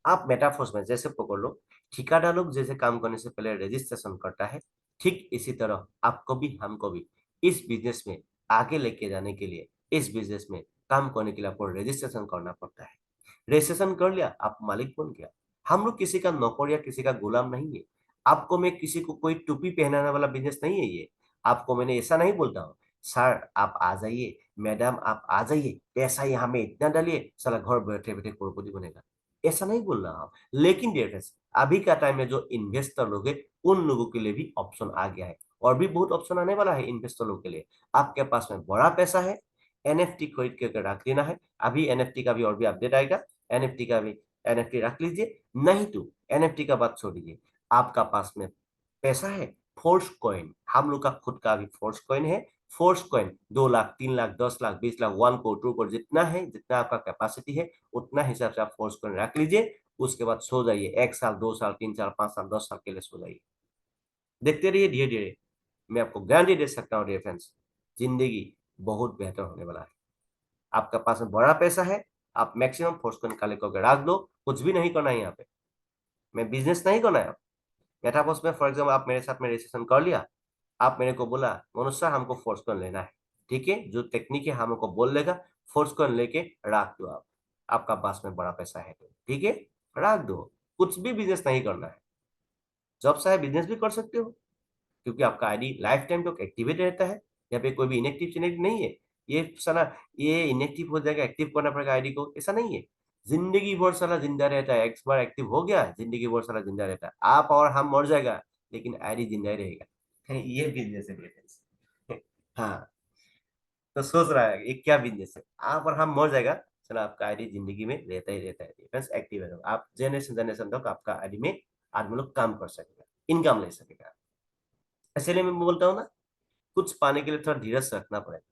आप मेटाफोर्स में जैसे पकड़ लो, ठेकेदार लोग जैसे काम करने से पहले रजिस्ट्रेशन करता है, ठीक इसी तरह आपको भी हमको भी इस बिजनेस में आगे लेके जाने के लिए, इस बिजनेस में काम करने के लिए आपको रजिस्ट्रेशन करना पड़ता है। रजिस्ट्रेशन कर लिया, आप मालिक बन गया। हम लोग किसी का नौकर या किसी का गुलाम नहीं है। आपको मैं किसी को कोई टोपी पहनाने वाला बिजनेस नहीं है ये। आपको मैंने ऐसा नहीं बोलता हूँ, सर आप आ जाइए, मैडम आप आ जाइए, पैसा यहाँ में इतना डालिए, साला घर बैठे बैठे करोड़पति बनेगा, ऐसा नहीं बोल रहा हूं। लेकिन डियर फ्रेंड्स, अभी का टाइम में जो इन्वेस्टर लोग हैं, उन लोगों के लिए भी ऑप्शन आ गया है, और भी बहुत ऑप्शन आने वाला है इन्वेस्टरों के लिए। आपके पास में बड़ा पैसा है, एनएफटी खरीद के रख लेना है। अभी एनएफटी का भी और भी अपडेट आएगा, एनएफटी का भी एनएफटी रख लीजिए। नहीं तो एनएफटी का बात छोड़ दीजिए, आपका पास में पैसा है, फोर्स कॉइन, हम लोग का खुद का भी फोर्स कॉइन है। फोर्स कॉइन 2 लाख, 3 लाख, 10 लाख, 20 लाख, 1 करोड़, 2 करोड़, जितना है, जितना आपका कैपेसिटी है, उतना हिसाब से आप फोर्स कॉइन रख लीजिए। उसके बाद सो जाइए, 1 साल, 2 साल, 3 साल, 5 साल, 10 साल के लिए सो जाइए, देखते रहिए धीरे धीरे। मैं आपको गारंटी दे सकता हूँ डियर फ्रेंड्स, जिंदगी बहुत बेहतर होने वाला है। आपका पास में बड़ा पैसा है, आप मैक्सिमम फोर्स कॉइन निकाल करके रख दो। कुछ भी नहीं करना है यहाँ पे, मैं बिजनेस नहीं करना है। मेटाबॉस में फॉर एग्जाम्पल आप मेरे साथ में रजिस्ट्रेशन कर लिया, आप मेरे को बोला मनुष्य हमको फोर्स कॉइन लेना है, ठीक है, जो टेक्निक है हमको बोल लेगा, फोर्स कॉइन लेके रख दो आप। आपका पास में बड़ा पैसा है तो ठीक है, रख दो। कुछ भी बिजनेस नहीं करना है, जॉब चाहे बिजनेस भी कर सकते हो, क्योंकि आपका आईडी लाइफ टाइम तक एक्टिवेट रहता है। यहाँ पे कोई भी इनएक्टिव सिनेक्टिव नहीं है। ये साला ये इनएक्टिव हो जाएगा, एक्टिव करना पड़ेगा आईडी को, ऐसा नहीं है। जिंदगी भर साला जिंदा रहता है, एक बार एक्टिव हो गया जिंदगी भर साला जिंदा रहता है। आप और हम मर जाएगा, लेकिन आईडी जिंदा ही रहेगा। ये बिजनेस है डिफरेंस। हाँ, तो सोच रहा है ये क्या बिजनेस है, आप और हम मर जाएगा, चलो आपका आईडी जिंदगी में रहता ही रहता है डिफरेंस, एक्टिव है। आप जनरेशन जनरेशन तक आपका आईडी में आदमी लोग काम कर सकेगा, इनकम ले सकेगा। इसलिए मैं बोलता हूँ ना, कुछ पाने के लिए थोड़ा धीरज रखना पड़ेगा,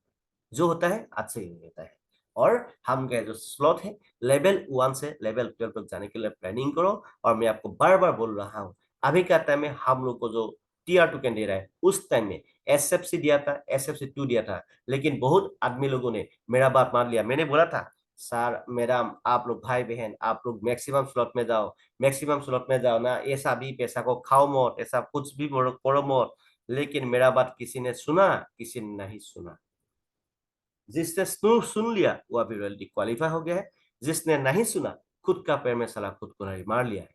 जो होता है आज से ही होता है। और हम गए जो स्लॉट है, लेवल 1 से लेवल 12 तक जाने के लिए प्लानिंग करो। और मैं आपको बार बार बोल रहा हूँ, अभी का टाइम में हम लोग को जो TR टोकन दे रहा है, उस टाइम में SFC दिया था, SFC 2 दिया था, लेकिन बहुत आदमी लोगों ने मेरा बात मान लिया। मैंने बोला था सर मैडम, आप लोग भाई बहन, आप लोग मैक्सिमम स्लॉट में जाओ, मैक्सिमम स्लॉट में जाओ ना, ऐसा भी पैसा को खाओ मत, ऐसा कुछ भी करो मत। लेकिन मेरा बात किसी ने सुना, किसी ने नहीं सुना। जिसने सुन लिया वो अभी रॉयल्टी क्वालिफाई हो गया है, जिसने नहीं सुना खुद का पैर में साला खुद को नहीं मार लिया है।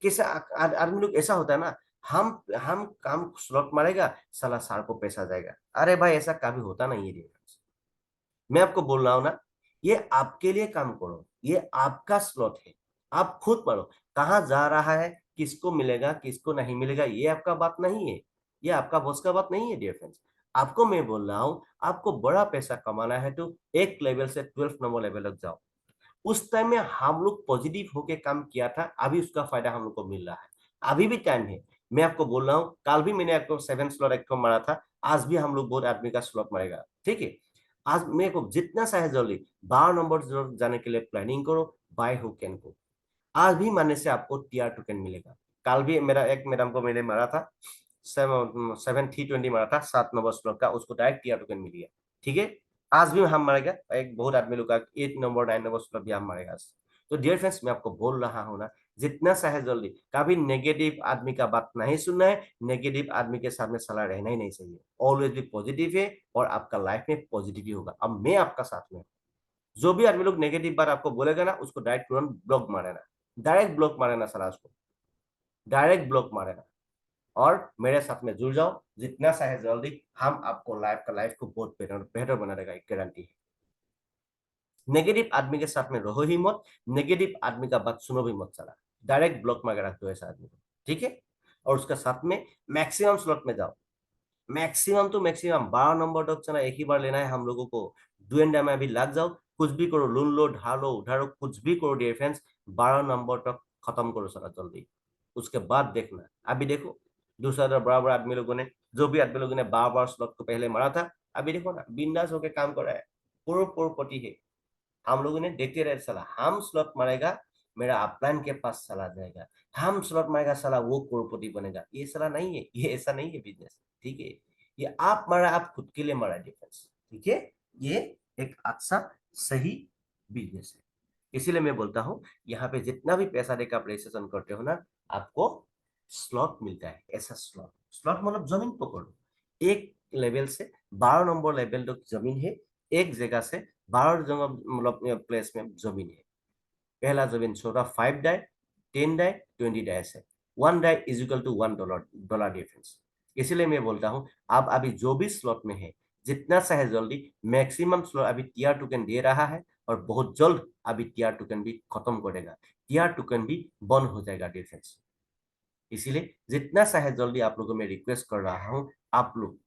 कैसा आदमी लोग ऐसा होता है ना, हम काम स्लॉट मारेगा, साला सार को पैसा जाएगा। अरे भाई ऐसा कभी होता नहीं है। मैं आपको बोल रहा हूँ ना, ये आपके लिए काम करो, ये आपका स्लॉट है, आप खुद पढ़ो। कहाँ जा रहा है, किसको मिलेगा, किसको नहीं मिलेगा, ये आपका बात नहीं है, ये आपका बॉस का बात नहीं है डियर फ्रेंड्स। आपको मैं बोल रहा हूँ, आपको बड़ा पैसा कमाना है तो एक लेवल से 12 नंबर लेवल तक जाओ। उस टाइम में हम लोग पॉजिटिव होके काम किया था, अभी उसका फायदा हम लोग को मिल रहा है। अभी भी टाइम है, मैं आपको बोल रहा हूँ, कल भी मैंने आपको 7 स्लॉट एक मारा था, आज भी हम लोग बहुत आदमी का स्लॉट मारेगा, ठीक है। आज मेरे को जितना सा है जल्दी 12 नंबर जाने के लिए प्लानिंग करो, बाय हु कैन को। आज भी मानने से आपको TR टोकन मिलेगा। कल भी मेरा एक मैडम को मैंने मारा था, 7 T20 मारा था, 7 नंबर स्लॉट का, उसको डायरेक्ट TR टोकन मिल गया, ठीक है। आज भी हम मारेगा, एक बहुत आदमी लोग का 8 नंबर 9 नंबर स्लॉट भी हम मारेगा आज। तो डियर फ्रेंड्स, मैं आपको बोल रहा हूँ ना, जितना सा है जल्दी, कभी नेगेटिव आदमी का बात नहीं सुनना है, नेगेटिव आदमी के सामने सलाह रहना ही नहीं चाहिए। ऑलवेज भी पॉजिटिव है, और आपका लाइफ में पॉजिटिव ही होगा। अब मैं आपका साथ में, जो भी आदमी लोग नेगेटिव बात आपको बोलेगा ना, उसको डायरेक्ट तुरंत ब्लॉक मारेना, डायरेक्ट ब्लॉक मारेना साला, उसको डायरेक्ट ब्लॉक मारेना। और मेरे साथ में जुड़ जाओ, जितना सा है जल्दी, हम आपको लाइफ को बहुत बेहतर बेहतर बना देगा, एक गारंटी है। नेगेटिव आदमी के साथ में रहो ही मत, नेगेटिव आदमी का बात सुनो भी मत, चला डायरेक्ट ब्लॉक मार के रख दो ऐसा आदमी को, ठीक है। और उसके साथ में मैक्सिमम स्लॉट में जाओ, मैक्सिमम तो मैक्सिमम 12 नंबर तक चला एक ही बार लेना है हम लोगों को। डुएंडा में अभी लग जाओ, कुछ भी करो, लोन लो, ढालो उधारो, कुछ भी करो डियर फ्रेंड्स, 12 नंबर तक खत्म करो सारा जल्दी। उसके बाद देखना, अभी देखो दूसरा बड़ा बड़ा आदमी लोगों ने, जो भी आदमी लोगों ने 12 बार स्लॉट को पहले मारा था, अभी देखो ना बिंदास होकर काम कर रहा है, करोड़पति है। हम लोगों ने देखते रहे साला, हम स्लॉट मारेगा मेरा अपलाइन के पास चला जाएगा, हम स्लॉट मारेगा साला वो करोड़पति बनेगा, ये साला नहीं है, ये ऐसा नहीं है बिजनेस, ठीक है। ये आप मारा, आप खुद के लिए मारा डिफेंस, ठीक है। ये एक अच्छा सही बिजनेस है। इसीलिए मैं बोलता हूँ, यहाँ पे जितना भी पैसा देकर आप रजिस्ट्रेशन करते हो ना, आपको स्लॉट मिलता है। ऐसा स्लॉट, स्लॉट मतलब जमीन पकड़ो, एक लेवल से 12 नंबर लेवल तक जमीन है, एक जगह से 12 जगह मतलब प्लेस में जमीन है। पहला जमीन छोटा 5 डाई, 10 डाई, 20 डाई है। 1 die is equal to $1 difference. इसीलिए मैं बोलता हूँ, आप अभी जो भी स्लॉट में है, जितना सा है जल्दी, मैक्सिमम स्लॉट अभी TR टोकन दे रहा है, और बहुत जल्द अभी TR टोकन भी खत्म करेगा, TR टोकन भी बंद हो जाएगा डिफरेंस। इसीलिए जितना चाहे जल्दी आप लोगों को मैं रिक्वेस्ट कर रहा हूं, आप लोग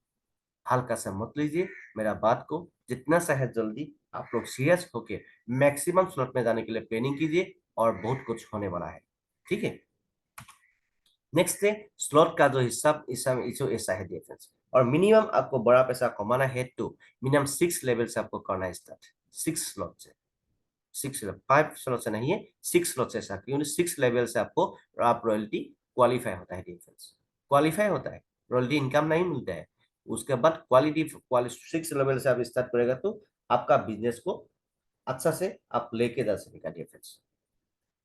हल्का सा मत लीजिए मेरा बात को, जितना चाहे जल्दी आप लोग सीरियस होके मैक्सिमम स्लॉट में जाने के लिए प्लानिंग कीजिए और बहुत कुछ होने वाला है। ठीक है, नेक्स्ट है स्लॉट का जो हिसाब ऐसा है डियर फ्रेंड्स। और मिनिमम आपको बड़ा पैसा कमाना है तो मिनिमम 6 लेवल से आपको करना स्टार्ट, 6 स्लॉट से, 5 स्लॉट से नहीं है, 6 स्लॉट से स्टार्ट, क्योंकि 6 लेवल से आपको आप रॉयल्टी क्वालिफाई होता है डियर फ्रेंड्स, क्वालिफाई होता है, रॉयल्टी इनकम नहीं मिलता है। उसके बाद क्वालिटी 6 लेवल से आप स्टार्ट करेगा तो आपका बिजनेस को अच्छा से आप लेके जा सकेगा डियर फ्रेंड्स।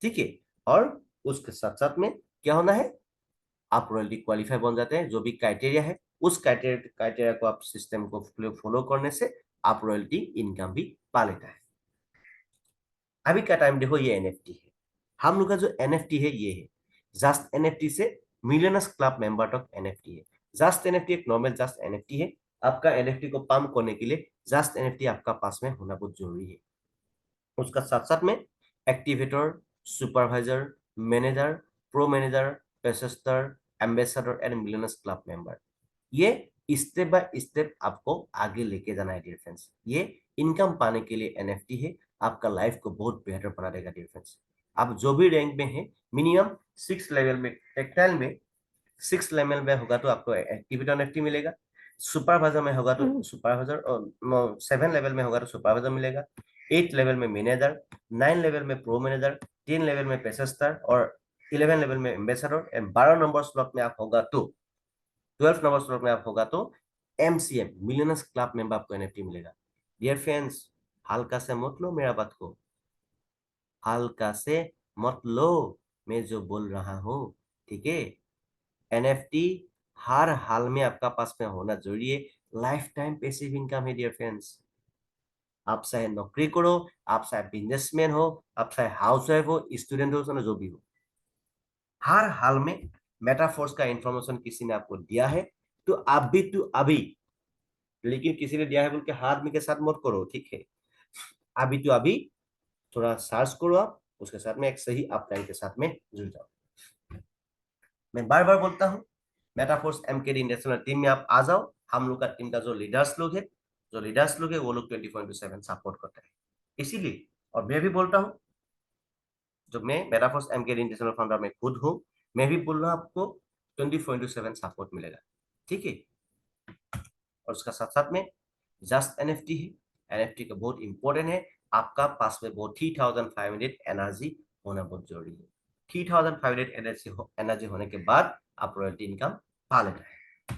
ठीक है, और उसके साथ साथ में क्या होना है, आप रॉयल्टी क्वालिफाई बन जाते हैं, जो भी क्राइटेरिया है उस क्राइटेरिया को आप सिस्टम को फॉलो करने से आप रॉयल्टी इनकम भी पा लेता है। अभी का टाइम देखो, ये एनएफटी है, हम लोग का जो एनएफटी है ये है जस्ट एनएफटी से मिलियनर्स क्लब मेंबर तक एनएफटी है। जस्ट एनएफटी एक नॉर्मल जस्ट एनएफटी है, आपका एनएफटी को पंप करने के लिए जस्ट एनएफटी आपका पास में होना बहुत जरूरी है। उसका साथ साथ में activator, supervisor, manager, pro manager, pacesetter, ambassador and millionaires club member, ये स्टेप बाय स्टेप आपको आगे लेके जाना है डियर फ्रेंड्स। ये इनकम पाने के लिए एनएफटी है, आपका लाइफ को बहुत बेहतर बना देगा डियर फ्रेंड्स। आप जो भी रैंक में है मिनिमम 6 लेवल में, टेक्टाइल में 6 लेवल में होगा तो आपको एक्टिविटी एनएफटी मिलेगा, सुपरवाइजर में होगा तो सुपरवाइजर, और 7 लेवल में होगा तो सुपरवाइजर मिलेगा, 8 लेवल में मैनेजर, 9 लेवल में प्रो मैनेजर, 10 लेवल में पेशेस्तर और 11 लेवल में एम्बेसडर एंड 12 नंबर स्लॉट में आप होगा तो 12 नंबर स्लॉट में आप होगा तो एमसीएम मिलियनर्स क्लब मेंबर आपको एनएफटी मिलेगा। डियर फ्रेंड्स, हल्का से मत लो मेरा बात को, हल्का से मत लो मैं जो बोल रहा हूँ। ठीक है, एनएफटी हर हाल में आपका पास में होना जरूरी है, लाइफ टाइम पैसिव इनकम है डियर फ्रेंड्स। आप चाहे नौकरी करो, आप चाहे बिजनेसमैन हो, आप चाहे हाउस वाइफ हो, स्टूडेंट हो, जो भी हो, हर हाल में मेटाफोर्स का इंफॉर्मेशन किसी ने आपको दिया है तो आप भी तो अभी, लेकिन किसी ने दिया है बोल के हाथ में के साथ मत करो। ठीक है, अभी तो अभी थोड़ा सर्च करो, आप उसके साथ में एक सही अपलाइन के साथ में जुड़ जाओ। मैं बार बार बोलता हूँ, मेटाफोर्स एमकेडी इंटरनेशनल टीम में आप आ जाओ। हम लोग का टीम का जो लीडर्स लोग है वो लोग 24/7 सपोर्ट करते हैं। इसीलिए, और मैं भी बोलता हूँ, जो मैं मेटाफोर्स एमकेडी इंटरनेशनल फाउंडर में खुद हूँ, मैं भी बोल रहा हूँ आपको 24/7 सपोर्ट मिलेगा। ठीक है, और उसका साथ साथ में जस्ट एनएफटी है, एनएफटी का बहुत इंपॉर्टेंट है, आपका पास में बहुत 3500 एनर्जी होना बहुत जरूरी है। 3500 एनर्जी होने के बाद आप रॉयल्टी इनकम पा लेना है।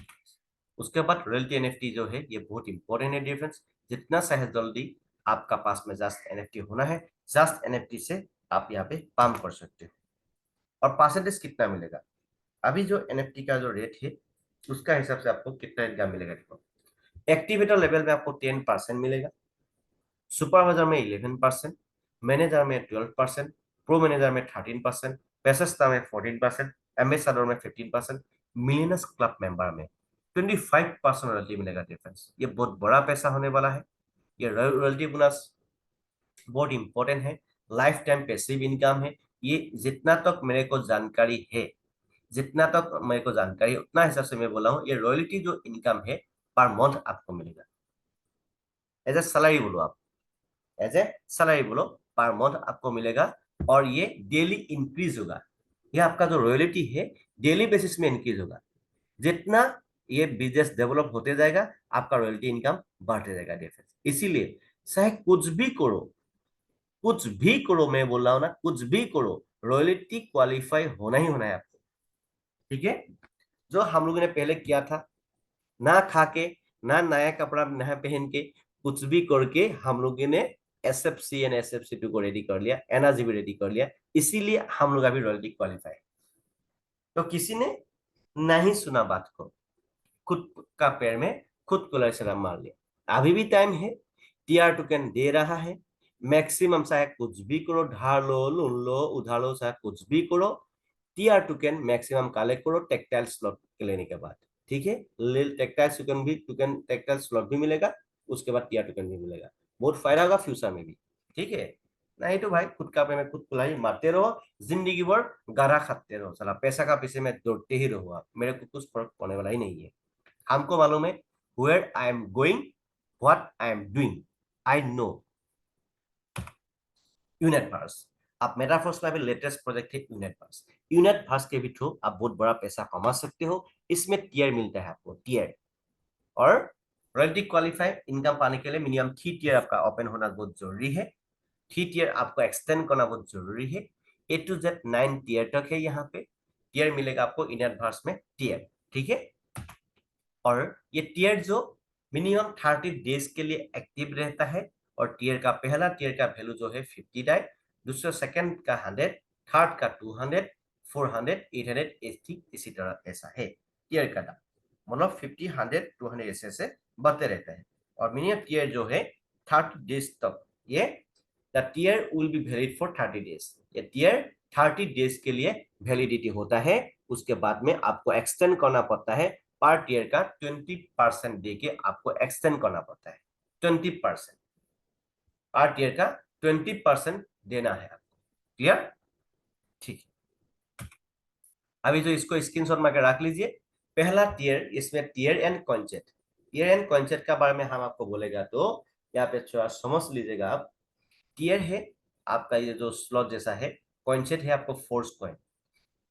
उसके बाद रॉयल्टी एनएफटी जो है ये बहुत इंपॉर्टेंट है डिफरेंस, जितना चाहे जल्दी आपका पास में जस्ट एनएफटी होना है, जस्ट एनएफटी से आप यहाँ पे काम कर सकते हो। और परसेंटेज कितना मिलेगा, अभी जो एनएफटी का जो रेट है उसका हिसाब से आपको कितना इनकम मिलेगा देखो। एक्टिवेटर लेवल में आपको 10% मिलेगा, सुपरवाइजर में 11%, मैनेजर में 12%, प्रो मैनेजर में 13%, पेशेस्ता में 14%, एम्बेसडर में 15%, मिलियनर्स क्लब मेंबर में 25% रॉयल्टी मिलेगा डिफरेंस। ये बहुत बड़ा पैसा होने वाला है। ये रॉयल्टी बोनस बहुत इंपॉर्टेंट है, लाइफ टाइम पैसिव इनकम है। ये जितना तक मेरे को जानकारी है, जितना तक मेरे को जानकारी है उतना हिसाब से मैं बोला हूँ, ये रॉयल्टी जो इनकम है पर मंथ आपको मिलेगा, एज ए सैलरी बोलो आप, एज ए सैलरी बोलो, पर मंथ आपको मिलेगा। और ये डेली इंक्रीज होगा, ये आपका जो रॉयल्टी है डेली बेसिस में इंक्रीज होगा। जितना ये बिजनेस डेवलप होते जाएगा आपका रॉयल्टी इनकम बढ़ते जाएगा डिफरेंस। इसीलिए चाहे कुछ भी करो, कुछ भी करो, मैं बोल रहा हूँ ना, कुछ भी करो, रॉयल्टी क्वालिफाई होना ही होना है आपको। ठीक है, जो हम लोगों ने पहले किया था, ना खा के, ना नया कपड़ा नया पहन के, कुछ भी करके हम लोगों ने एसएफसी एंड एसएफसी 2 को रेडी कर लिया, एनआरजी भी रेडी कर लिया, इसीलिए हम लोग अभी रॉयल्टी क्वालिफाई। तो किसी ने नहीं सुना बात को, खुद का पैर में खुद को लड़सड़ा मार लिया। अभी भी टाइम है, टीआर टोकन दे रहा है, मैक्सिमम चाहे कुछ भी करो, धार लो, लोन लो, उधार लो, चाहे कुछ भी करो, टीआर टोकन मैक्सिमम कलेक्ट करो टेक्टाइल स्लॉट लेने के बाद। ठीक है, टेक्टाइल टोकन टेक्टाइल स्लॉट भी मिलेगा, उसके बाद टीआर टोकन भी मिलेगा, बहुत फायदा होगा फ्यूचर में भी। ठीक है, नहीं तो भाई खुद का पे मैं खुद कुल्हाड़ी मारते रहो, जिंदगी भर गारा खाते रहो, साला पैसा का पीछे में दौड़ते ही रहो आप, मेरे को कुछ फर्क पड़ने वाला ही नहीं है। हमको मालूम है where I am going, what I am doing, I know. Unit verse, आप मेटाफर्स का भी लेटेस्ट प्रोजेक्ट है यूनिट वर्स। यूनिट वर्स के भी थ्रू आप बहुत बड़ा पैसा कमा सकते हो। इसमें टीयर मिलता है आपको, टीयर। और रॉयल्टी क्वालिफाई इनकम पाने के लिए मिनिमम 3 टीयर आपका ओपन होना बहुत जरूरी है। 3 टीयर आपको एक्सटेंड करना बहुत जरूरी है। A to Z 9 टीयर तक है। यहाँ पे टीयर मिलेगा आपको यूनिट वर्स में, टीयर, ठीक है। और ये टीयर जो मिनिमम 30 डेज के लिए एक्टिव रहता है। और टीयर का पहला टीयर का वैल्यू जो है 50 डाई, दूसरा सेकंड का 100, थर्ड का 200, 400, 800, 80, इसी तरह ऐसा है टीयर का दाम। मतलब 50, 100, 200 ऐसे ऐसे बढ़ते रहता है। और मिनिमम टीयर जो है 30 डेज तक, ये the tier will be valid for 30 days. ये टीयर 30 डेज के लिए वैलिडिटी होता है। उसके बाद में आपको एक्सटेंड करना पड़ता है। पर ईयर का 20% दे के आपको एक्सटेंड करना पड़ता है। 20%, पर ईयर का 20% देना है आपको। क्लियर? ठीक है। अभी तो इसको स्क्रीनशॉट मार के रख लीजिए। पहला टीयर, इसमें tier and concept, tier and concept का बारे में हम आपको बोलेगा तो यहाँ पे थोड़ा समझ लीजिएगा आप। टीयर है आपका ये जो स्लॉट जैसा है, कॉन्सेप्ट है आपको फोर्स कॉइन।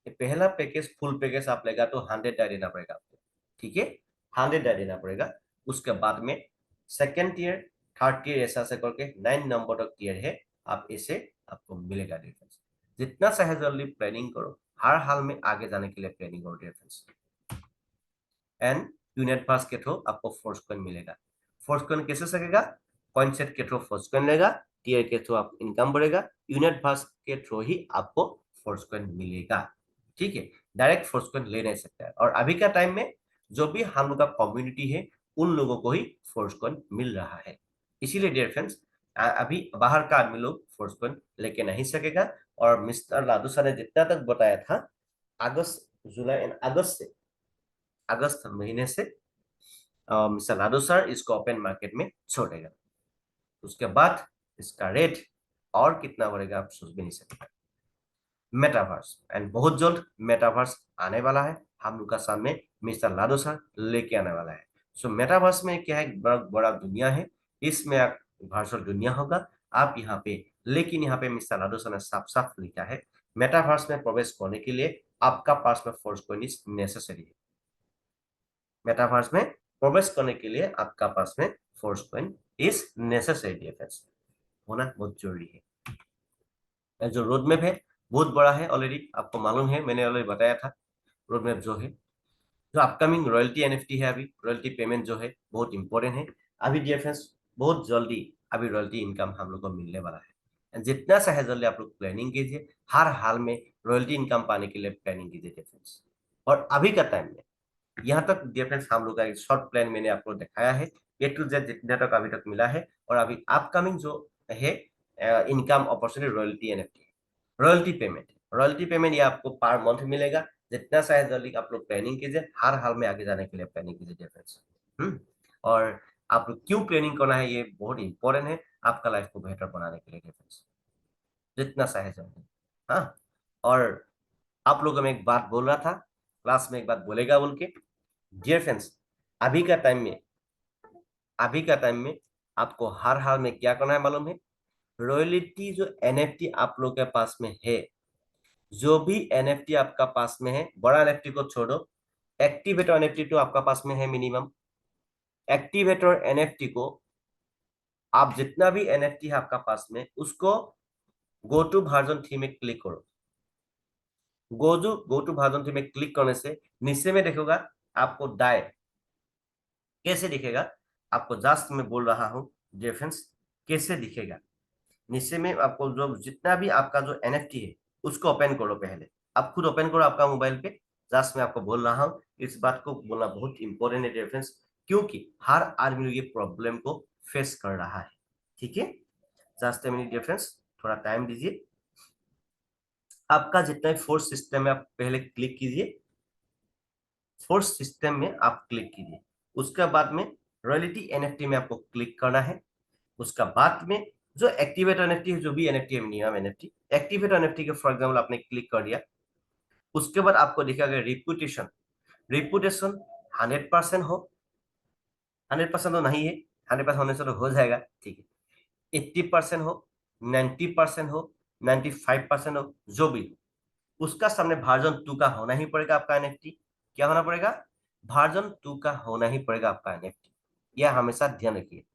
पहला पैकेज फुल पैकेज आप लेगा तो 100 डाल देना पड़ेगा आपको, ठीक है, 100 डाल देना पड़ेगा। उसके बाद में सेकेंड टीयर, थर्ड टीयर, ऐसा ऐसा करके 9 नंबर तक टीयर है। आप इसे आपको मिलेगा डिफरेंस। जितना चाहे जल्दी प्लानिंग करो, हर हाल में आगे जाने के लिए प्लानिंग करो डिफरेंस। एंड यूनिट पास के थ्रू आपको फोर्स कॉइन मिलेगा। फोर्स कॉइन कैसे सकेगा? कॉइनसेट के थ्रू फोर्स कॉइन लेगा, टीयर के थ्रू आप इनकम बढ़ेगा, यूनिट पास के थ्रू ही आपको फोर्स कॉइन मिलेगा, ठीक है। डायरेक्ट फोर्स कॉइन ले नहीं सकता है। और अभी का टाइम में जो भी हम लोग का कम्युनिटी है, उन लोगों को ही फोर्स कॉइन मिल रहा है। इसीलिए डियर फ्रेंड्स, अभी बाहर का आदमी लोग फोर्स कॉइन लेके नहीं सकेगा। और मिस्टर लादू सर ने जितना तक बताया था, अगस्त, जुलाई एंड अगस्त से, अगस्त महीने से मिस्टर लाडो सर इसको ओपन मार्केट में छोड़ेगा। उसके बाद इसका रेट और कितना बढ़ेगा आप सोच भी नहीं सकते। मेटावर्स, एंड बहुत जल्द मेटावर्स आने वाला है हम लोग का सामने, मिस्टर लाडो सर लेके आने वाला है। सो मेटावर्स में क्या है, बड़ा बड़ा दुनिया है। इसमें आप वर्चुअल दुनिया होगा आप यहाँ पे, लेकिन यहाँ पे मिस्टर लाडो सर ने साफ साफ लिखा है, मेटावर्स में प्रवेश करने के लिए आपका पास में फोर्स कॉइन इज नेसेसरी है। मेटावर्स में प्रवेश करने के लिए आपका पास में force coin is necessary defence होना बहुत जरूरी है। जो रोड मैप है बहुत बड़ा है, ऑलरेडी आपको मालूम है, मैंने ऑलरेडी बताया था। रोड मैप जो है, जो अपकमिंग रॉयल्टी एनएफटी है, अभी रॉयल्टी पेमेंट जो है बहुत इंपॉर्टेंट है। अभी डिफेंस बहुत जल्दी अभी रॉयल्टी इनकम हम लोग को मिलने वाला है। जितना चाहे जल्दी आप लोग प्लानिंग कीजिए, हर हाल में रॉयल्टी इनकम पाने के लिए प्लानिंग कीजिए डिफेंस। और अभी का टाइम में यहाँ तक डिफरेंस हम लोग का एक शॉर्ट प्लान मैंने आपको दिखाया है। A to Z जितना तक अभी तक मिला है। और अभी अपकमिंग जो है income opportunity, royalty NFT, royalty payment ये आपको पर मंथ मिलेगा। जितना शायद जल्दी आप लोग प्लानिंग कीजिए, हर हाल में आगे जाने के लिए प्लानिंग कीजिए डिफरेंस। और आप लोग क्यों प्लानिंग करना है, ये बहुत इंपॉर्टेंट है आपका लाइफ को बेहतर बनाने के लिए डिफरेंस, जितना चाहे जल्दी। हाँ, और आप लोगों में एक बात बोल रहा था, क्लास में एक बात बोलेगा बोल के, डियर फ्रेंड्स, अभी का टाइम में, अभी का टाइम में आपको हर हाल में क्या करना है मालूम है? रॉयल्टी जो एनएफटी आप लोग के पास में है, जो भी एनएफटी आपका पास में है, बड़ा एनएफटी को छोड़ो, एक्टिवेटर एनएफटी तो आपका पास में है मिनिमम। एक्टिवेटर एनएफटी को आप जितना भी एनएफटी है आपका पास में, उसको गो टू वर्जन 3 में क्लिक करो। गो टू वर्जन 3 में क्लिक करने से नीचे में देखोगा आपको डाई कैसे दिखेगा, आपको जस्ट मैं बोल रहा हूँ डिफरेंस कैसे दिखेगा। नीचे में आपको जो जितना भी आपका जो एनएफटी है उसको ओपन करो, पहले आप खुद ओपन करो आपका मोबाइल पे। जस्ट मैं आपको बोल रहा हूँ, इस बात को बोलना बहुत इंपॉर्टेंट है डिफरेंस, क्योंकि हर आदमी ये प्रॉब्लम को फेस कर रहा है, ठीक है। जस्ट मिनट डिफरेंस, थोड़ा टाइम दीजिए। आपका जितना भी फोर्स सिस्टम है आप पहले क्लिक कीजिए, फोर्स सिस्टम में आप क्लिक कीजिए। उसके बाद में रॉयल्टी एनएफटी में आपको क्लिक करना है। उसका बाद में जो एक्टिवेट एनएफटी है, जो भी एनएफटी है, मिनिमम एनएफटी, एक्टिवेट एनएफटी के फॉर एग्जाम्पल आपने क्लिक कर दिया, उसके बाद आपको दिखेगा रिपुटेशन। रिपुटेशन 100% हो, 100% तो नहीं है, 100% होने से तो हो जाएगा, ठीक है, 80% हो, 90% हो, 95% हो, जो भी, उसका सामने वर्जन 2 का होना ही पड़ेगा आपका एनएफटी। क्या होना पड़ेगा? वर्जन 2 का होना ही पड़ेगा आपका एनएफटी, यह हमेशा ध्यान रखिए,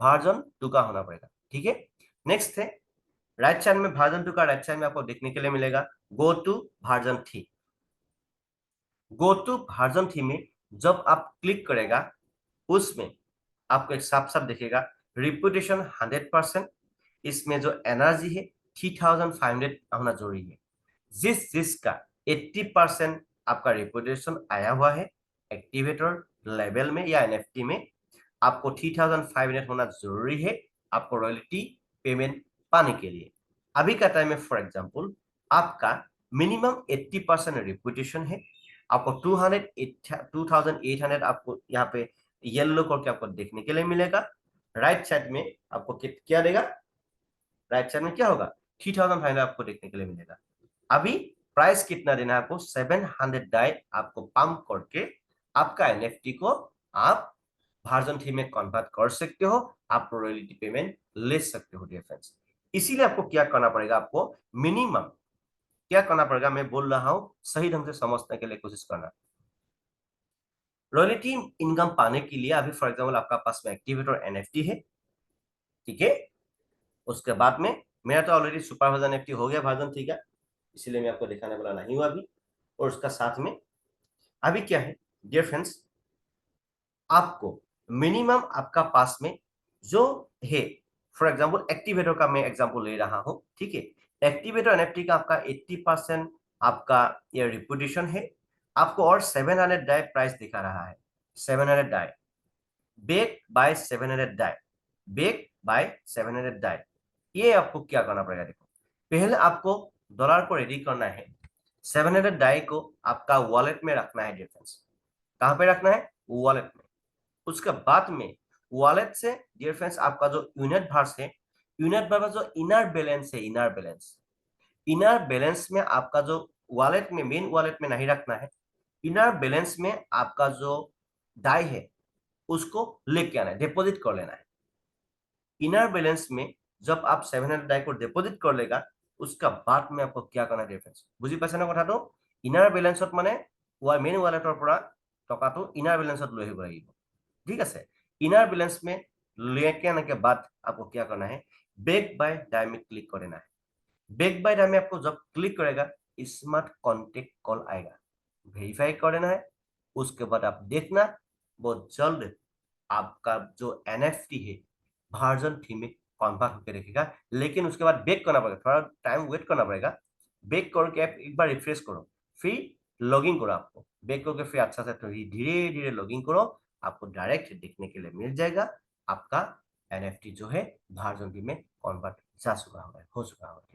वर्जन 2 का होना पड़ेगा, ठीक है। नेक्स्ट है राइट साइड में, वर्जन 2 का राइट साइड में आपको देखने के लिए मिलेगा go to version 3। Go to version 3 में जब आप क्लिक करेगा, उसमें आपको एक साफ साफ दिखेगा रिपुटेशन 100%, इसमें जो एनर्जी है 3500 होना जरूरी है। जिसका 80% आपका रिपुटेशन आया हुआ है एक्टिवेटर लेवल में या एनएफटी में, आपको 3500 होना जरूरी है आपको रॉयल्टी पेमेंट पाने के लिए। अभी का टाइम में फॉर एग्जांपल आपका मिनिमम 80% रिपुटेशन है, आपको 2800 आपको यहाँ पे येलो करके आपको देखने के लिए मिलेगा। राइट साइड में आपको क्या देगा? राइट साइड में क्या होगा? 3500 आपको देखने के लिए मिलेगा। अभी प्राइस कितना देना है आपको? 700 डाई आपको पंप करके आपका एनएफटी को आप वर्जन 3 में कन्वर्ट कर सकते हो, आप रॉयल्टी पेमेंट ले सकते हो डियर फ्रेंड्स। इसीलिए आपको क्या करना पड़ेगा? आपको मिनिमम क्या करना पड़ेगा, मैं बोल रहा हूं, सही ढंग से समझने के लिए कोशिश करना। रॉयल्टी इनकम पाने के लिए अभी फॉर एग्जांपल आपका पास में एक्टिवेटर एनएफटी है, ठीक है। उसके बाद में मेरा तो ऑलरेडी सुपर वर्जन एनएफटी हो गया वर्जन 3 का, इसीलिए मैं आपको दिखाने वाला नहीं हूं अभी। और उसका साथ में अभी क्या है डियर फ्रेंड्स, आपको मिनिमम आपका पास में जो है, फॉर एग्जांपल एक्टिवेटर का मैं एग्जांपल ले रहा हूं, ठीक है। एक्टिवेटर एनएफटी का आपका 80% आपका ये रिपुटेशन है, आपको और 700 डाई प्राइस दिखा रहा है, 700 die bake by 700 die, bake by 700 die. ये आपको क्या करना पड़ेगा? देखो, पहले आपको डॉलर को रेडी करना है, 700 डाई को आपका वॉलेट में रखना है डिफरेंस। कहां पे रखना है? वॉलेट में। उसके बाद में वॉलेट से डियर फ्रेंड्स आपका जो यूनिट भर्स है, यूनिट भर जो इनर बैलेंस है, इनर बैलेंस, इनर बैलेंस में आपका जो वॉलेट में, मेन वॉलेट में नहीं रखना है, इनर बैलेंस में आपका जो डाई है उसको लेके आना है, डिपॉजिट कर लेना है। इनर बैलेंस में जब आप 700 डाई को डिपॉजिट कर लेगा, उसका बाद में आपको क्या करना है डिफरेंस, बुझी पाइছে না কথাটো? ইনাৰ বেলেন্সত মানে মেইন ওয়ালেটৰ পৰা টকাটো ইনাৰ বেলেন্সত লৈ আহিব লাগিব, ठीक है। इनर बैलेंस में लेके आने के बाद आपको क्या करना है? बेक बाय डाई में क्लिक कर देना है। बेक बाय डाई में आपको जब क्लिक करेगा, स्मार्ट कॉन्टेक्ट कॉल आएगा, वेरीफाई कर देना है। उसके बाद आप देखना बहुत जल्द आपका जो एनएफटी है वर्जन 3 में कन्वर्ट होकर देखेगा, लेकिन उसके बाद बेक करना पड़ेगा, थोड़ा टाइम वेट करना पड़ेगा। बेक करके आप एक बार रिफ्रेश करो, फिर लॉगिन करो, आपको बेक करके फिर अच्छा से धीरे धीरे लॉगिन करो, आपको डायरेक्ट देखने के लिए मिल जाएगा आपका एनएफटी जो है वर्जन 3 में कन्वर्ट जा चुका होगा, हो चुका होगा।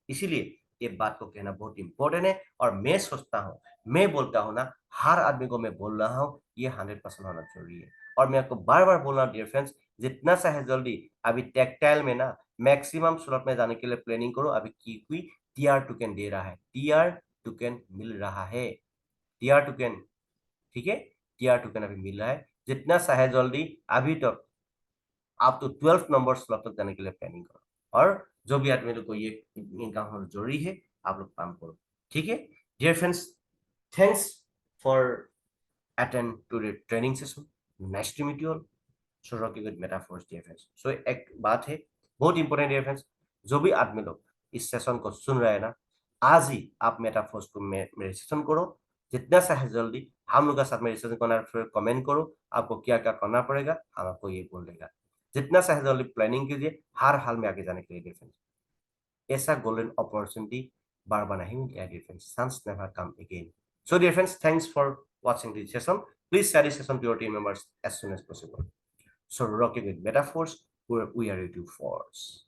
इसीलिए ये बात को कहना बहुत इंपॉर्टेंट है। और मैं सोचता हूँ, मैं बोलता हूँ ना, हर आदमी को मैं बोल रहा हूँ ये 100% होना जरूरी है। और मैं आपको बार बार बोल रहा हूँ डियर फ्रेंड्स, जितना सा है जल्दी अभी टेक्टाइल में ना मैक्सिमम स्लॉट में जाने के लिए प्लानिंग करो। अभी किवी टीआर टोकन दे रहा है, टीआर टोकन मिल रहा है, टीआर टोकन, ठीक है, टीआर टोकन अभी मिल रहा है। जितना सा है जल्दी, अभी तक आप तो 12 नंबर स्लॉट तक जाने के लिए प्लानिंग करो। और जो भी आदमी को ये इनकम होना जरूरी है, आप लोग काम करो, ठीक है dear friends. Thanks for attend to the training session, nice to meet you all. So Rocky with Metaforce dear friends. So एक बात है बहुत इंपॉर्टेंट डियर फ्रेंड्स, जो भी आदमी लोग इस सेशन को सुन रहे हैं ना, आज ही आप मेटाफोर्स को मेडिटेशन करो, जितना सा है जल्दी हम लोग का साथ मेडिटेशन करना, फिर कमेंट करो आपको क्या क्या करना पड़ेगा, हम आपको ये बोल देगा। जितना सा है जल्दी प्लानिंग कीजिए हर हाल में आगे जाने के लिए डियर फ्रेंड्स। ऐसा गोल्डन अपॉर्चुनिटी बार बार नहीं मिलती है dear friends, chance never come again. So dear friends, thanks for watching this session. Please share this session to your team members as soon as possible. So rocking with metaphors, we are ready to force.